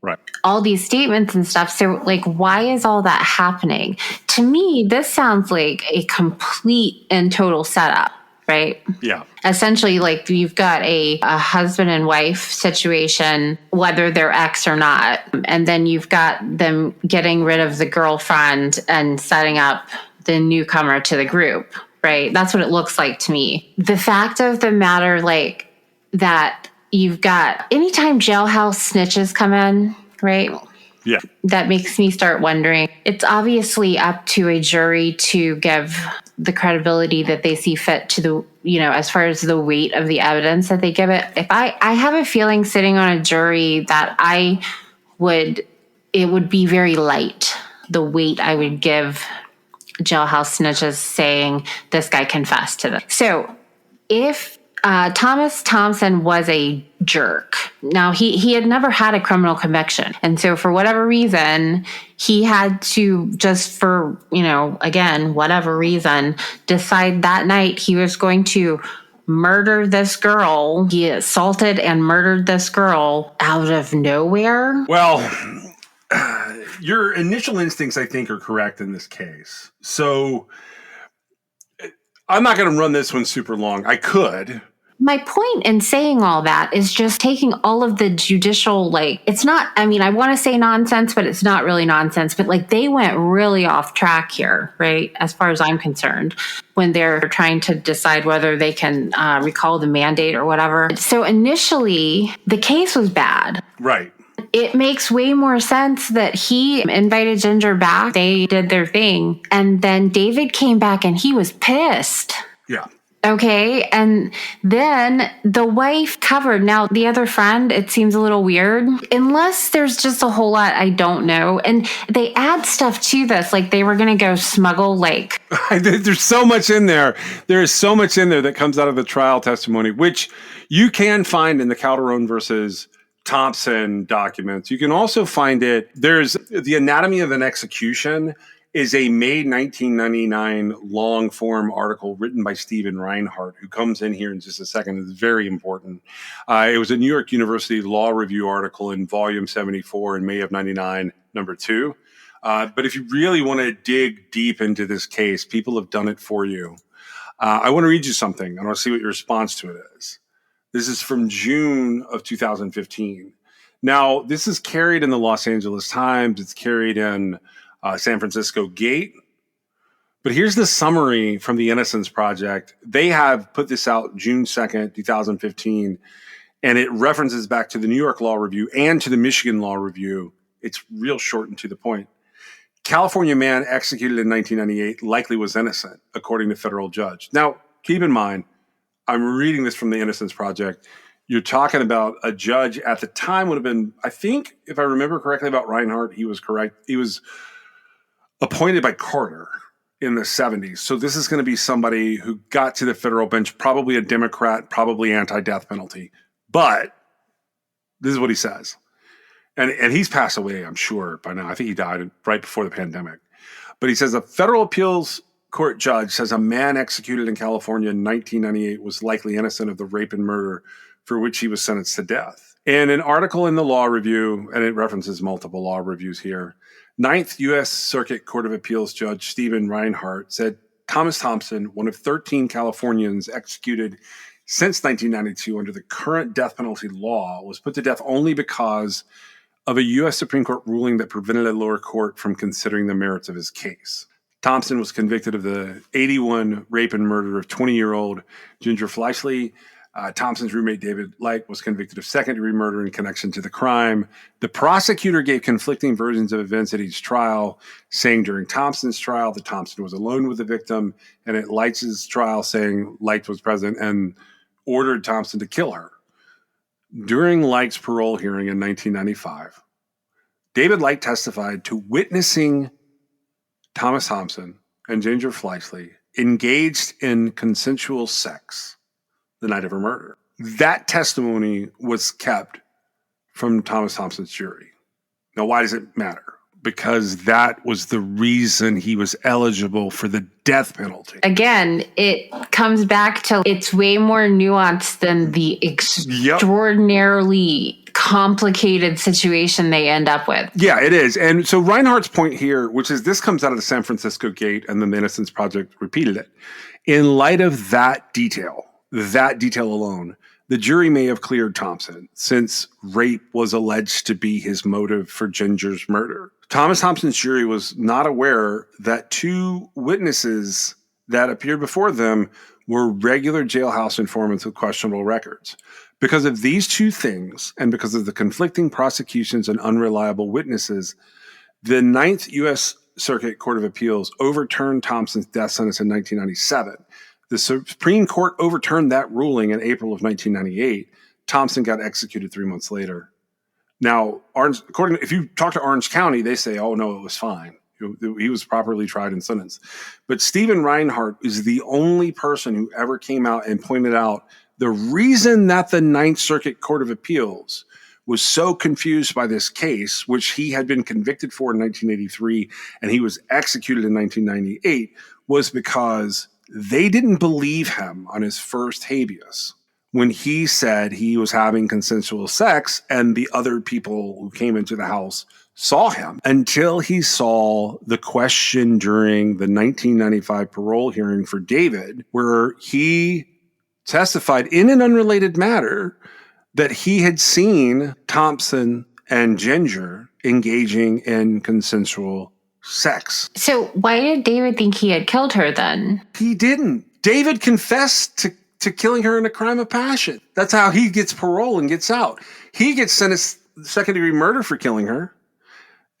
Right. All these statements and stuff. So, like, why is all that happening? To me, this sounds like a complete and total setup, right? Yeah. Essentially, like, you've got a husband and wife situation, whether they're ex or not. And then you've got them getting rid of the girlfriend and setting up the newcomer to the group. Right. That's what it looks like to me. The fact of the matter, like, that you've got anytime jailhouse snitches come in, right? Yeah. That makes me start wondering. It's obviously up to a jury to give the credibility that they see fit to the, as far as the weight of the evidence that they give it. If I have a feeling sitting on a jury that it would be very light, the weight I would give jailhouse snitches saying this guy confessed to this. So if Thomas Thompson was a jerk, now he had never had a criminal conviction. And so for whatever reason, he had to just for, again, whatever reason, decide that night he was going to murder this girl. He assaulted and murdered this girl out of nowhere. Well, your initial instincts, I think, are correct in this case. So I'm not going to run this one super long. I could. My point in saying all that is just taking all of the judicial, it's not, I want to say nonsense, but it's not really nonsense. But they went really off track here, right? As far as I'm concerned, when they're trying to decide whether they can recall the mandate or whatever. So initially, the case was bad. Right. It makes way more sense that he invited Ginger back. They did their thing. And then David came back and he was pissed. Yeah. Okay. And then the wife covered. Now, the other friend, it seems a little weird. Unless there's just a whole lot I don't know. And they add stuff to this. Like they were going to go smuggle There's so much in there. There is so much in there that comes out of the trial testimony, which you can find in the Calderon versus Thompson documents. You can also find it. There's The Anatomy of an Execution is a May 1999 long form article written by Stephen Reinhardt, who comes in here in just a second. It's very important. It was a New York University Law Review article in volume 74 in May of 99, number 2. But if you really want to dig deep into this case, people have done it for you. I want to read you something. I want to see what your response to it is. This is from June of 2015. Now, this is carried in the Los Angeles Times. It's carried in San Francisco Gate. But here's the summary from the Innocence Project. They have put this out June 2nd, 2015, and it references back to the New York Law Review and to the Michigan Law Review. It's real short and to the point. California man executed in 1998 likely was innocent, according to federal judge. Now, keep in mind, I'm reading this from the Innocence Project. You're talking about a judge at the time would have been, I think, if I remember correctly about Reinhart, he was correct. He was appointed by Carter in the 70s. So this is going to be somebody who got to the federal bench, probably a Democrat, probably anti-death penalty. But this is what he says. And he's passed away, I'm sure, by now. I think he died right before the pandemic. But he says a federal appeals court judge says a man executed in California in 1998 was likely innocent of the rape and murder for which he was sentenced to death. In an article in the Law Review, and it references multiple law reviews here, Ninth U.S. Circuit Court of Appeals Judge Stephen Reinhart said Thomas Thompson, one of 13 Californians executed since 1992 under the current death penalty law, was put to death only because of a U.S. Supreme Court ruling that prevented a lower court from considering the merits of his case. Thompson was convicted of the 81 rape and murder of 20-year-old Ginger Fleischle. Thompson's roommate, David Light, was convicted of second-degree murder in connection to the crime. The prosecutor gave conflicting versions of events at each trial, saying during Thompson's trial that Thompson was alone with the victim, and at Light's trial saying Light was present and ordered Thompson to kill her. During Light's parole hearing in 1995, David Light testified to witnessing Thomas Thompson and Ginger Fleischle engaged in consensual sex the night of her murder. That testimony was kept from Thomas Thompson's jury. Now, why does it matter? Because that was the reason he was eligible for the death penalty. Again, it comes back to it's way more nuanced than the extraordinarily complicated situation they end up with. Yeah, it is. And so Reinhardt's point here, which is this comes out of the San Francisco Gate, and then the Innocence Project repeated it. In light of that detail alone, the jury may have cleared Thompson since rape was alleged to be his motive for Ginger's murder. Thomas Thompson's jury was not aware that two witnesses that appeared before them were regular jailhouse informants with questionable records. Because of these two things, and because of the conflicting prosecutions and unreliable witnesses, the Ninth U.S. Circuit Court of Appeals overturned Thompson's death sentence in 1997. The Supreme Court overturned that ruling in April of 1998. Thompson got executed 3 months later. Now, if you talk to Orange County, they say, oh, no, it was fine. He was properly tried and sentenced. But Stephen Reinhart is the only person who ever came out and pointed out the reason that the Ninth Circuit Court of Appeals was so confused by this case, which he had been convicted for in 1983 and he was executed in 1998, was because they didn't believe him on his first habeas when he said he was having consensual sex and the other people who came into the house saw him, until he saw the question during the 1995 parole hearing for David, where he testified in an unrelated matter that he had seen Thompson and Ginger engaging in consensual sex. So why did David think he had killed her then? He didn't. David confessed to killing her in a crime of passion. That's how he gets parole and gets out. He gets sentenced second-degree murder for killing her.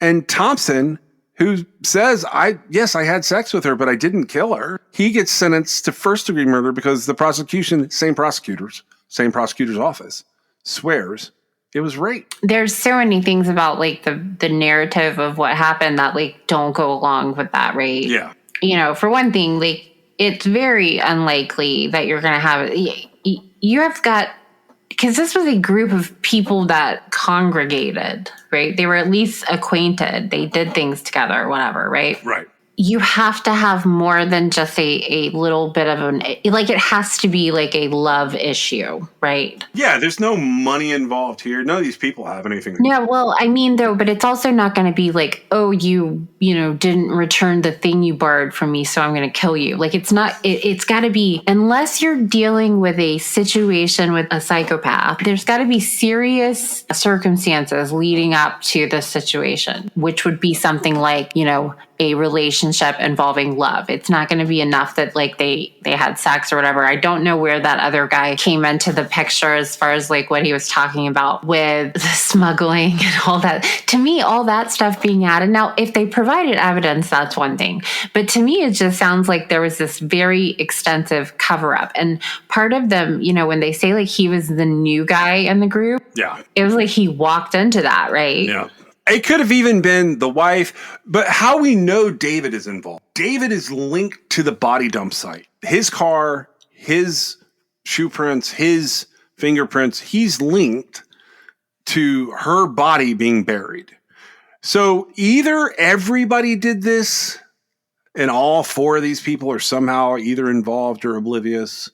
And Thompson, who says, yes, I had sex with her, but I didn't kill her, he gets sentenced to first-degree murder because the prosecution, same prosecutor's office, swears it was rape. There's so many things about like the narrative of what happened that like don't go along with that, right? Yeah. You know, for one thing, like it's very unlikely that you're going to have you have got, because this was a group of people that congregated, right? They were at least acquainted. They did things together, whatever, right? Right. you have to have more than just a little bit of like it has to be like a love issue, right? Yeah, there's no money involved here. None of these people have anything. Yeah, well, I mean, though, but it's also not going to be like, oh, you didn't return the thing you borrowed from me, so I'm going to kill you. Like, it's not, it's got to be, unless you're dealing with a situation with a psychopath, there's got to be serious circumstances leading up to this situation, which would be something like, a relationship involving love. It's not going to be enough that like they had sex or whatever. I don't know where that other guy came into the picture as far as like what he was talking about with the smuggling and all that. To me, all that stuff being added. Now, if they provided evidence, that's one thing. But to me, it just sounds like there was this very extensive cover up. And part of them, when they say like he was the new guy in the group, Yeah. it was like he walked into that, right? Yeah. It could have even been the wife, but how we know David is involved. David is linked to the body dump site. His car, his shoe prints, his fingerprints, he's linked to her body being buried. So either everybody did this and all four of these people are somehow either involved or oblivious,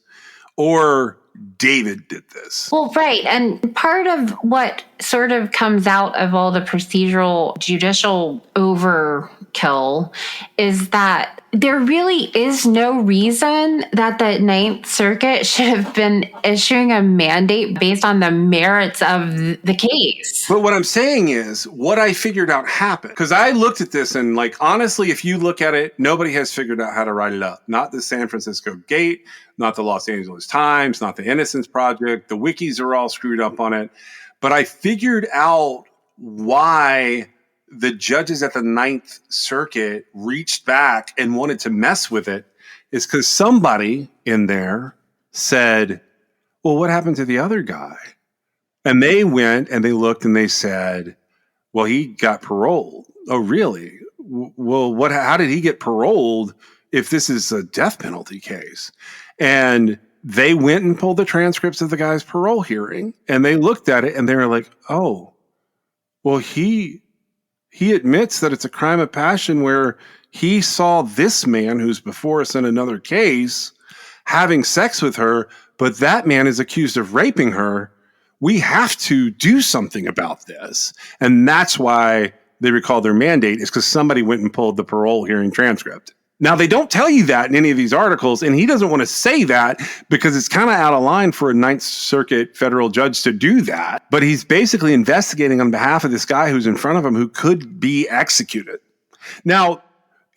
or David did this. Well, right. And part of what sort of comes out of all the procedural judicial overkill is that there really is no reason that the Ninth Circuit should have been issuing a mandate based on the merits of the case. But what I'm saying is what I figured out happened. Because I looked at this and like, honestly, if you look at it, nobody has figured out how to write it up. Not the San Francisco Gate, not the Los Angeles Times, not the Innocence Project. The wikis are all screwed up on it. But I figured out why the judges at the Ninth Circuit reached back and wanted to mess with it is because somebody in there said, well, what happened to the other guy? And they went and they looked and they said, well, he got paroled. Oh, really? Well, how did he get paroled if this is a death penalty case? And they went and pulled the transcripts of the guy's parole hearing and they looked at it and they were like, oh, well, he admits that it's a crime of passion where he saw this man who's before us in another case having sex with her, but that man is accused of raping her. We have to do something about this. And that's why they recalled their mandate is because somebody went and pulled the parole hearing transcript. Now, they don't tell you that in any of these articles, and he doesn't want to say that because it's kind of out of line for a Ninth Circuit federal judge to do that. But he's basically investigating on behalf of this guy who's in front of him who could be executed. Now,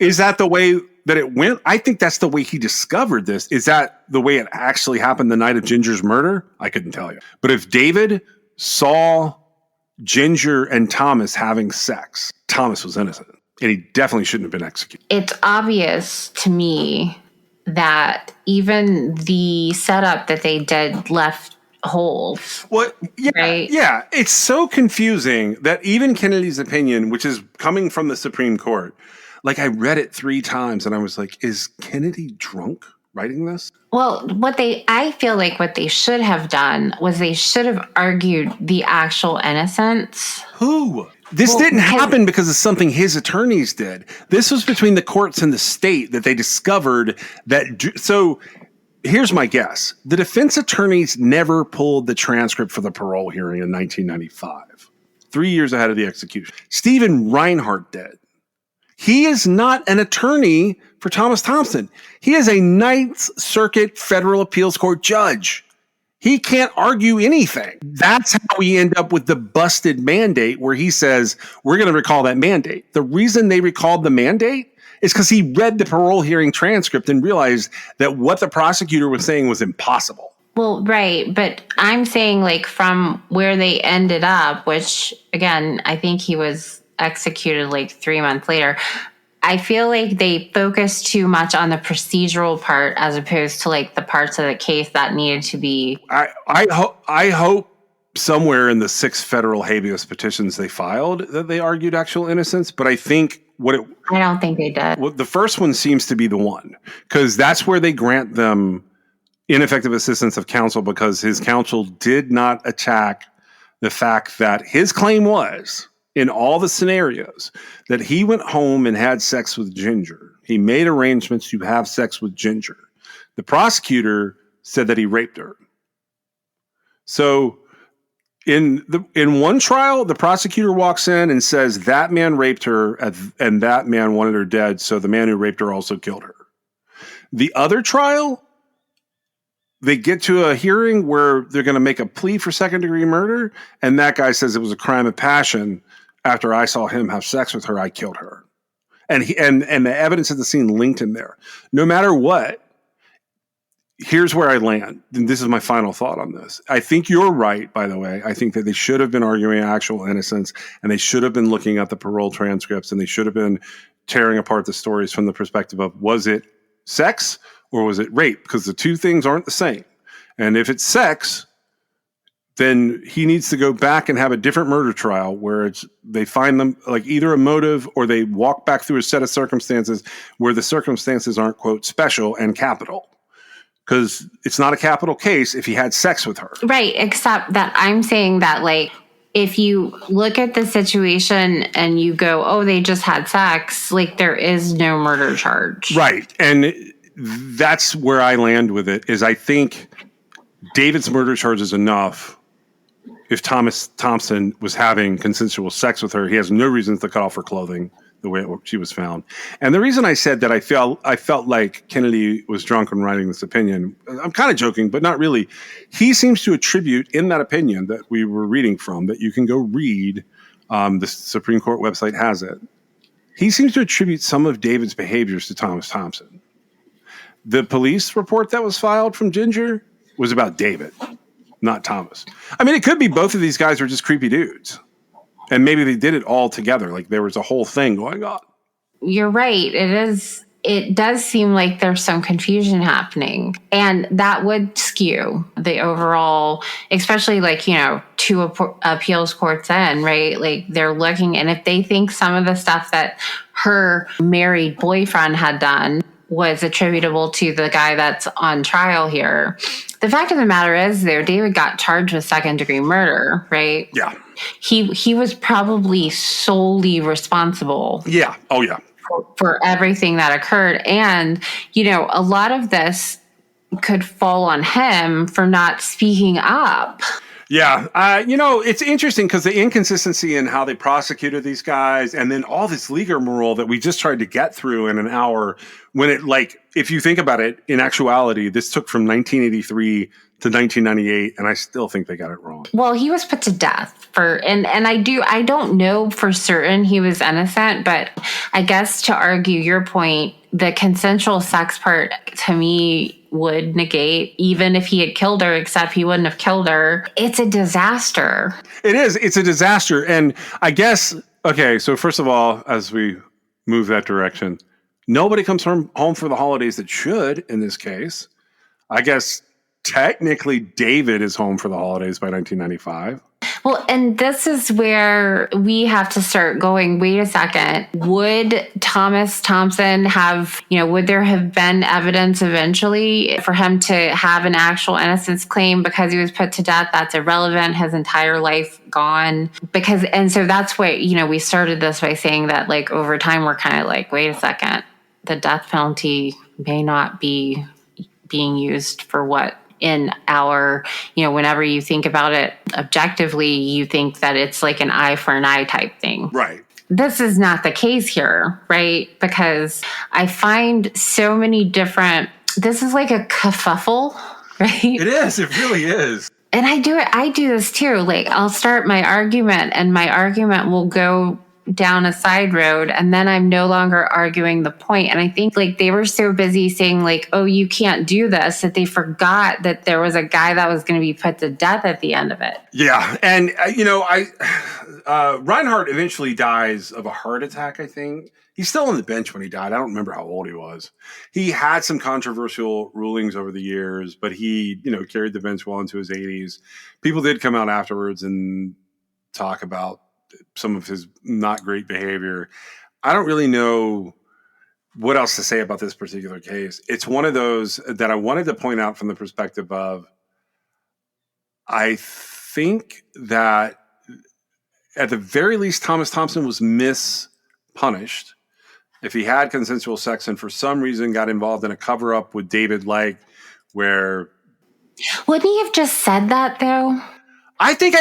is that the way that it went? I think that's the way he discovered this. Is that the way it actually happened the night of Ginger's murder? I couldn't tell you. But if David saw Ginger and Thomas having sex, Thomas was innocent. And he definitely shouldn't have been executed. It's obvious to me that even the setup that they did left holes. What? Yeah, right? Yeah. It's so confusing that even Kennedy's opinion, which is coming from the Supreme Court, like I read it 3 times and I was like, is Kennedy drunk writing this? Well, I feel like what they should have done was they should have argued the actual innocence. Who? This didn't happen because of something his attorneys did. This was between the courts and the state that they discovered that. So here's my guess. The defense attorneys never pulled the transcript for the parole hearing in 1995, 3 years ahead of the execution. Stephen Reinhart did. He is not an attorney for Thomas Thompson. He is a Ninth Circuit Federal Appeals Court judge. He can't argue anything. That's how we end up with the busted mandate where he says, we're going to recall that mandate. The reason they recalled the mandate is because he read the parole hearing transcript and realized that what the prosecutor was saying was impossible. Well, right. But I'm saying like from where they ended up, which again, I think he was executed like 3 months later. I feel like they focused too much on the procedural part as opposed to like the parts of the case that needed to be. I hope somewhere in the 6 federal habeas petitions they filed that they argued actual innocence, but I think I don't think they did. Well, the first one seems to be the one because that's where they grant them ineffective assistance of counsel because his counsel did not attack the fact that his claim was in all the scenarios that he went home and had sex with Ginger. He made arrangements to have sex with Ginger. The prosecutor said that he raped her. So in one trial, the prosecutor walks in and says that man raped her and that man wanted her dead, so the man who raped her also killed her. The other trial, they get to a hearing where they're going to make a plea for second-degree murder, and that guy says it was a crime of passion. After I saw him have sex with her, I killed her. And the evidence at the scene linked him there. No matter what, here's where I land. And this is my final thought on this. I think you're right, by the way. I think that they should have been arguing actual innocence, and they should have been looking at the parole transcripts, and they should have been tearing apart the stories from the perspective of, was it sex or was it rape? Because the two things aren't the same. And if it's sex, then he needs to go back and have a different murder trial where they find them like either a motive or they walk back through a set of circumstances where the circumstances aren't, quote, special and capital. Because it's not a capital case if he had sex with her. Right, except that I'm saying that, like, if you look at the situation and you go, oh, they just had sex, like, there is no murder charge. Right. And that's where I land with it, is I think David's murder charge is enough. If Thomas Thompson was having consensual sex with her, he has no reason to cut off her clothing the way she was found. And the reason I said that I felt like Kennedy was drunk when writing this opinion, I'm kind of joking, but not really. He seems to attribute in that opinion that we were reading from, that you can go read, the Supreme Court website has it. He seems to attribute some of David's behaviors to Thomas Thompson. The police report that was filed from Ginger was about David, not Thomas. I mean, it could be both of these guys were just creepy dudes. And maybe they did it all together. Like there was a whole thing going on. You're right. It does seem like there's some confusion happening. And that would skew the overall, especially like, you know, two appeals courts in, right? Like they're looking, and if they think some of the stuff that her married boyfriend had done was attributable to the guy that's on trial here. The fact of the matter is, though, David got charged with second-degree murder, right? Yeah. He was probably solely responsible. Yeah. Oh, yeah. For everything that occurred. And, you know, a lot of this could fall on him for not speaking up. Yeah. You know, it's interesting because the inconsistency in how they prosecuted these guys and then all this rigmarole that we just tried to get through in an hour when it, like, if you think about it, in actuality, this took from 1983 to 1998, and I still think they got it wrong. Well, he was put to death and I don't know for certain he was innocent, but I guess to argue your point, the consensual sex part to me would negate even if he had killed her, except he wouldn't have killed her. It's a disaster. It is. It's a disaster. And I guess, okay, so first of all, as we move that direction, nobody comes home for the holidays that should in this case. I guess technically David is home for the holidays by 1995. Well, and this is where we have to start going, wait a second, would Thomas Thompson have, you know, would there have been evidence eventually for him to have an actual innocence claim because he was put to death? That's irrelevant. His entire life gone. And so that's what, you know, we started this by saying that, like, over time, we're kind of like, wait a second, the death penalty may not be being used for what in our, you know, whenever you think about it objectively, you think that it's like an eye for an eye type thing. Right. This is not the case here, right? Because I find so many different, this is like a kerfuffle, right? It is. It really is. And I do this too. Like, I'll start my argument and my argument will go down a side road and then I'm no longer arguing the point. And I think, like, they were so busy saying, like, oh, you can't do this, that they forgot that there was a guy that was going to be put to death at the end of it. Yeah. And, you know, Reinhardt eventually dies of a heart attack, I think. He's still on the bench when he died. I don't remember how old he was. He had some controversial rulings over the years, but he, you know, carried the bench well into his 80s. People did come out afterwards and talk about some of his not great behavior. I don't really know what else to say about this particular case. It's one of those that I wanted to point out from the perspective of, I think that at the very least, Thomas Thompson was mispunished. If he had consensual sex and for some reason got involved in a cover-up with David Like, where... Wouldn't he have just said that, though? I think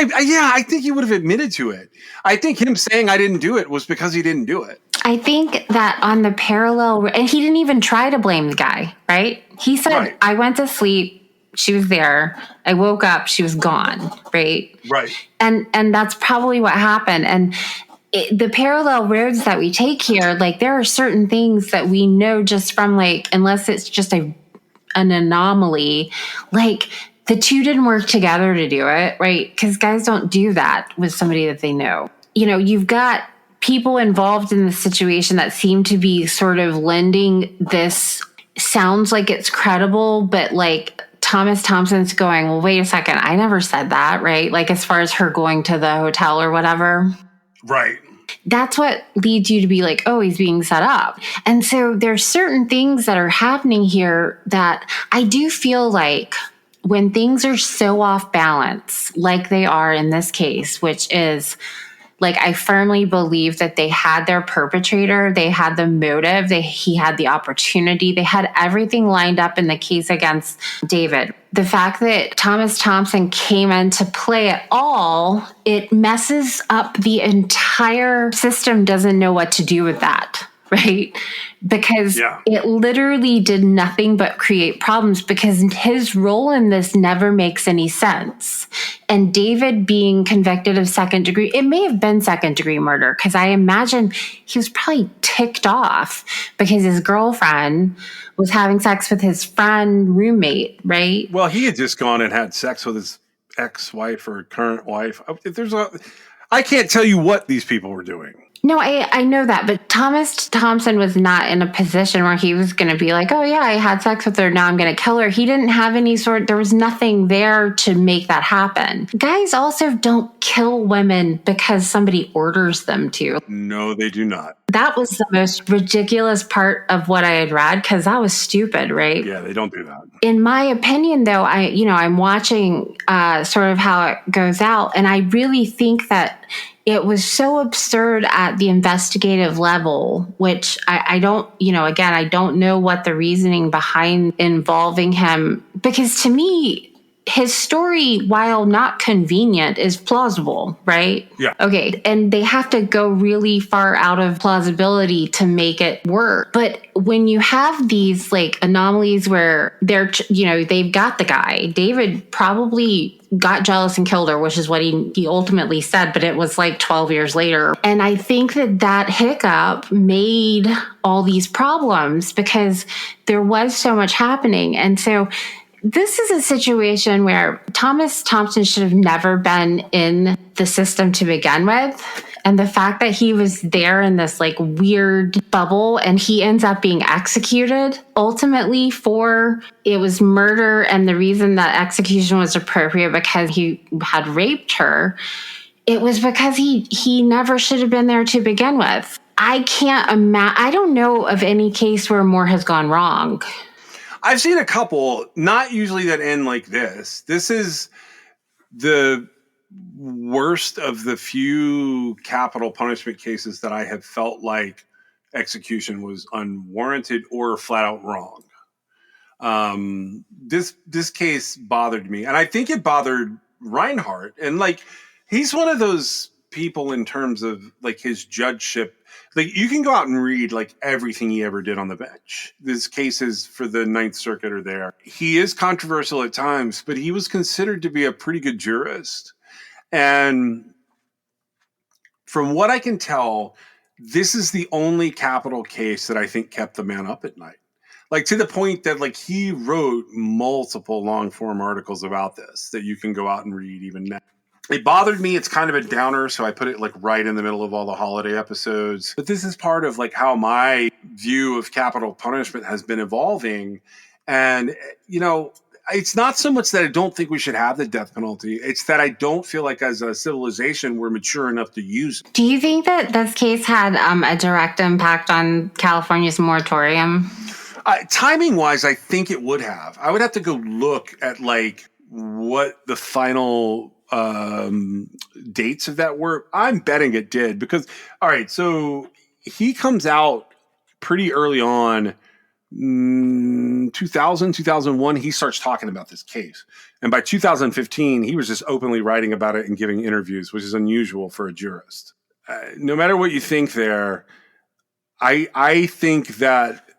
he would have admitted to it. I think him saying I didn't do it was because he didn't do it. I think that on the parallel, and he didn't even try to blame the guy, right? He said, right. I went to sleep. She was there. I woke up. She was gone. Right. Right. And that's probably what happened. And the parallel roads that we take here, like there are certain things that we know just from like, unless it's just an anomaly, like the two didn't work together to do it. Right. Because guys don't do that with somebody that they know. You know, you've got people involved in the situation that seem to be sort of lending this, sounds like it's credible, but like Thomas Thompson's going, well, wait a second, I never said that, right? Like as far as her going to the hotel or whatever. Right. That's what leads you to be like, oh, he's being set up. And so there's certain things that are happening here that I do feel like when things are so off balance, like they are in this case, which is like, I firmly believe that they had their perpetrator, they had the motive, he had the opportunity, they had everything lined up in the case against David. The fact that Thomas Thompson came into play at all, it messes up the entire system, doesn't know what to do with that, right? Because it literally did nothing but create problems because his role in this never makes any sense. And David being convicted of second degree, it may have been second degree murder because I imagine he was probably ticked off because his girlfriend was having sex with his friend roommate, right? Well, he had just gone and had sex with his ex-wife or current wife. I can't tell you what these people were doing. No, I know that, but Thomas Thompson was not in a position where he was going to be like, oh yeah, I had sex with her, now I'm going to kill her. He didn't have there was nothing there to make that happen. Guys also don't kill women because somebody orders them to. No, they do not. That was the most ridiculous part of what I had read because that was stupid, right? Yeah, they don't do that. In my opinion, though, I'm watching sort of how it goes out, and I really think that it was so absurd at the investigative level, which I don't, again, I don't know what the reasoning behind involving him, because to me, his story, while not convenient, is plausible, right? Yeah. Okay. And they have to go really far out of plausibility to make it work. But when you have these like anomalies where they've got the guy, David probably got jealous and killed her, which is what he ultimately said, but it was like 12 years later. And I think that hiccup made all these problems because there was so much happening. And so this is a situation where Thomas Thompson should have never been in the system to begin with. And the fact that he was there in this like weird bubble and he ends up being executed ultimately it was murder. And the reason that execution was appropriate because he had raped her, it was because he never should have been there to begin with. I can't imagine. I don't know of any case where more has gone wrong. I've seen a couple, not usually that end like this. This is the worst of the few capital punishment cases that I have felt like execution was unwarranted or flat out wrong. This case bothered me, and I think it bothered Reinhardt. And like, he's one of those people in terms of like his judgeship. Like, you can go out and read like everything he ever did on the bench. His cases for the Ninth Circuit are there. He is controversial at times, but he was considered to be a pretty good jurist. And from what I can tell, this is the only capital case that I think kept the man up at night. Like, to the point that like he wrote multiple long form articles about this that you can go out and read even now. It bothered me. It's kind of a downer, so I put it like right in the middle of all the holiday episodes. But this is part of like how my view of capital punishment has been evolving. And, it's not so much that I don't think we should have the death penalty. It's that I don't feel like as a civilization we're mature enough to use it. Do you think that this case had a direct impact on California's moratorium? Timing-wise, I think it would have. I would have to go look at like what the final dates of that were. I'm betting it did because, all right, so he comes out pretty early on, 2000, 2001, he starts talking about this case. And by 2015, he was just openly writing about it and giving interviews, which is unusual for a jurist. No matter what you think there, I think that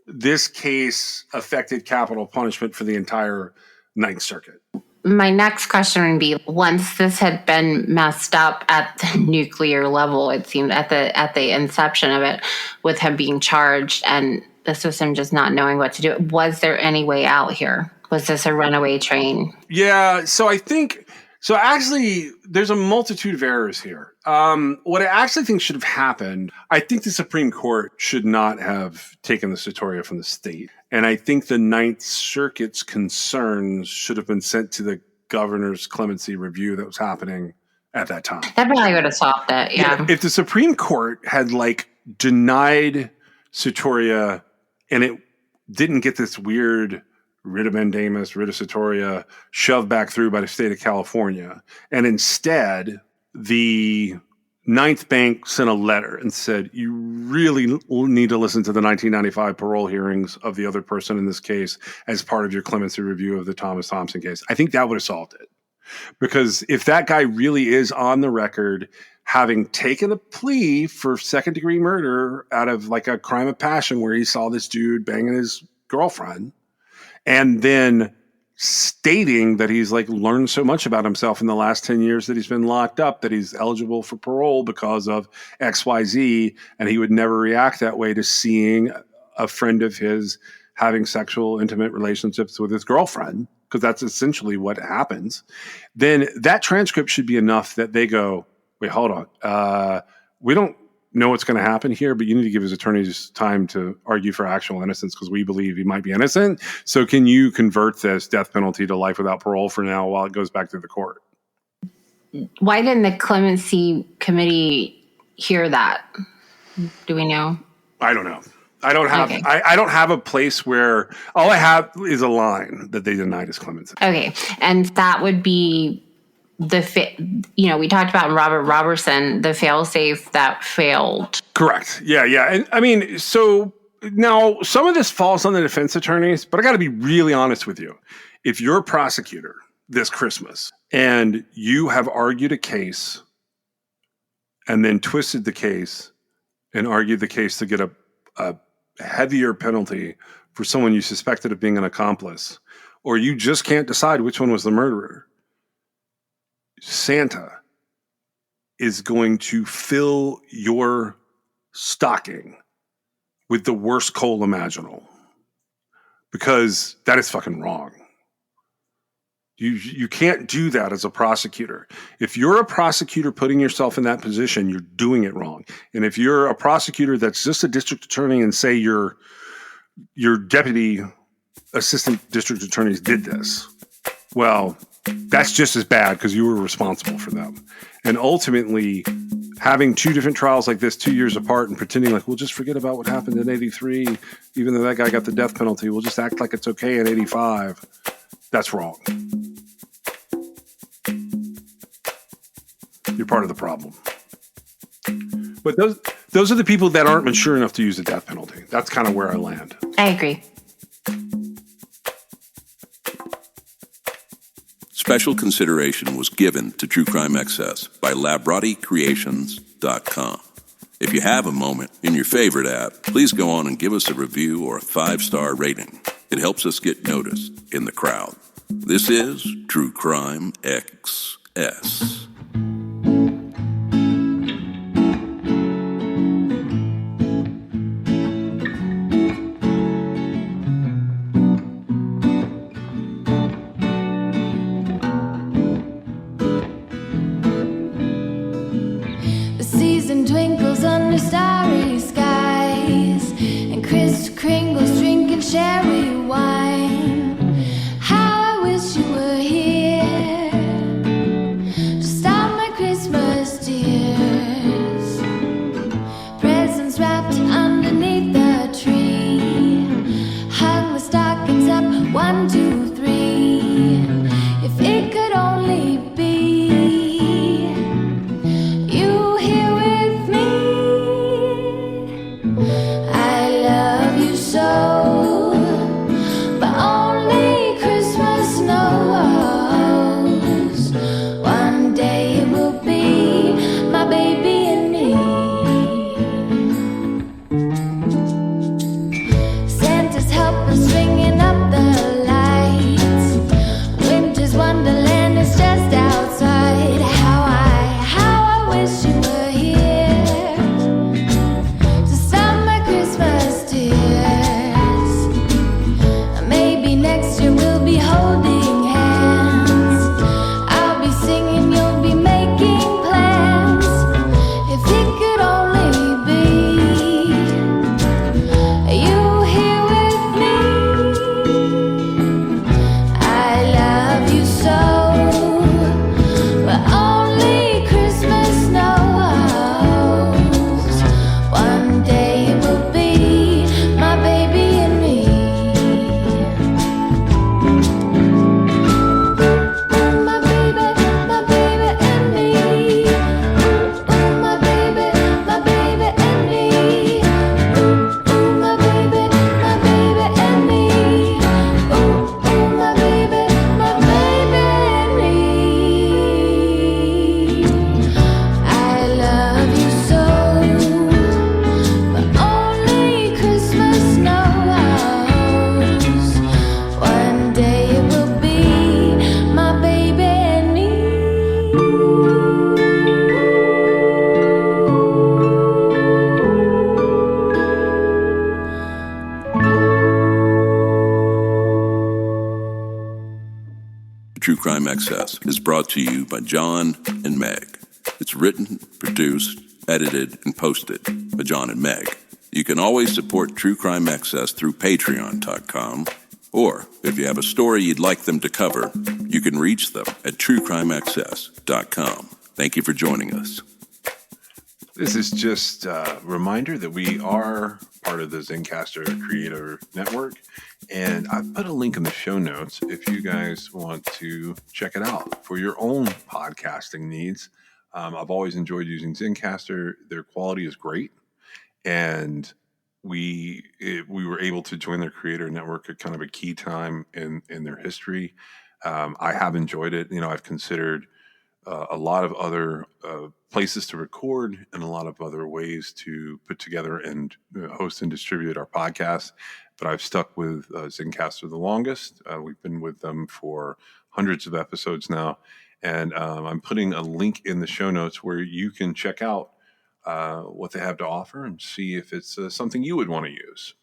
this case affected capital punishment for the entire Ninth Circuit. My next question would be: once this had been messed up at the nuclear level, it seemed at the inception of it, with him being charged and the system just not knowing what to do, was there any way out here? Was this a runaway train? Yeah, so I think so. Actually, there's a multitude of errors here. What I actually think should have happened, I think the Supreme Court should not have taken the certoria from the state. And I think the Ninth Circuit's concerns should have been sent to the governor's clemency review that was happening at that time. That probably would have solved it, yeah. If the Supreme Court had denied certoria and it didn't get this weird writ of mandamus, writ of certoria shoved back through by the state of California, and instead the Ninth Bank sent a letter and said, you really need to listen to the 1995 parole hearings of the other person in this case as part of your clemency review of the Thomas Thompson case. I think that would have solved it. Because if that guy really is on the record having taken a plea for second-degree murder out of a crime of passion where he saw this dude banging his girlfriend, and then stating that he's learned so much about himself in the last 10 years that he's been locked up, that he's eligible for parole because of XYZ, and he would never react that way to seeing a friend of his having sexual intimate relationships with his girlfriend, because that's essentially what happens, then that transcript should be enough that they go, wait, hold on. We don't know what's going to happen here, but you need to give his attorneys time to argue for actual innocence because we believe he might be innocent. So can you convert this death penalty to life without parole for now while it goes back to the court? Why didn't the clemency committee hear that? Do we know? I don't know. I don't have I don't have a place where all I have is a line that they denied his clemency. Okay. And that would be we talked about Robert Robertson, the fail-safe that failed. Correct. Yeah. And I mean, so now some of this falls on the defense attorneys, but I got to be really honest with you. If you're a prosecutor this Christmas and you have argued a case and then twisted the case and argued the case to get a heavier penalty for someone you suspected of being an accomplice, or you just can't decide which one was the murderer, Santa is going to fill your stocking with the worst coal imaginable, because that is fucking wrong. You can't do that as a prosecutor. If you're a prosecutor putting yourself in that position, you're doing it wrong. And if you're a prosecutor that's just a district attorney and say your deputy assistant district attorneys did this, well, that's just as bad because you were responsible for them. And ultimately, having two different trials like this 2 years apart and pretending we'll just forget about what happened in 83, even though that guy got the death penalty, we'll just act like it's okay in 85, that's wrong. You're part of the problem. But those are the people that aren't mature enough to use the death penalty. That's kind of where I land. I agree. Special consideration was given to True Crime Excess by LabrottieCreations.com. If you have a moment in your favorite app, please go on and give us a review or a 5-star rating. It helps us get noticed in the crowd. This is True Crime XS. Twinkles under starry skies, and Kris Kringle's drinking cherry wine. How I wish you were here to stop True Crime Excess is brought to you by John and Meg. It's written, produced, edited, and posted by John and Meg. You can always support True Crime Excess through patreon.com, or if you have a story you'd like them to cover, you can reach them at truecrimeaccess.com. Thank you for joining us. This is just a reminder that we are part of the Zencastr Creator Network, and I've put a link in the show notes if you guys want to check it out for your own podcasting needs. I've always enjoyed using Zencastr. Their quality is great, and we were able to join their Creator Network at kind of a key time in their history. I have enjoyed it. I've considered a lot of other places to record and a lot of other ways to put together and host and distribute our podcast. But I've stuck with Zencastr the longest. We've been with them for hundreds of episodes now. And I'm putting a link in the show notes where you can check out what they have to offer and see if it's something you would want to use.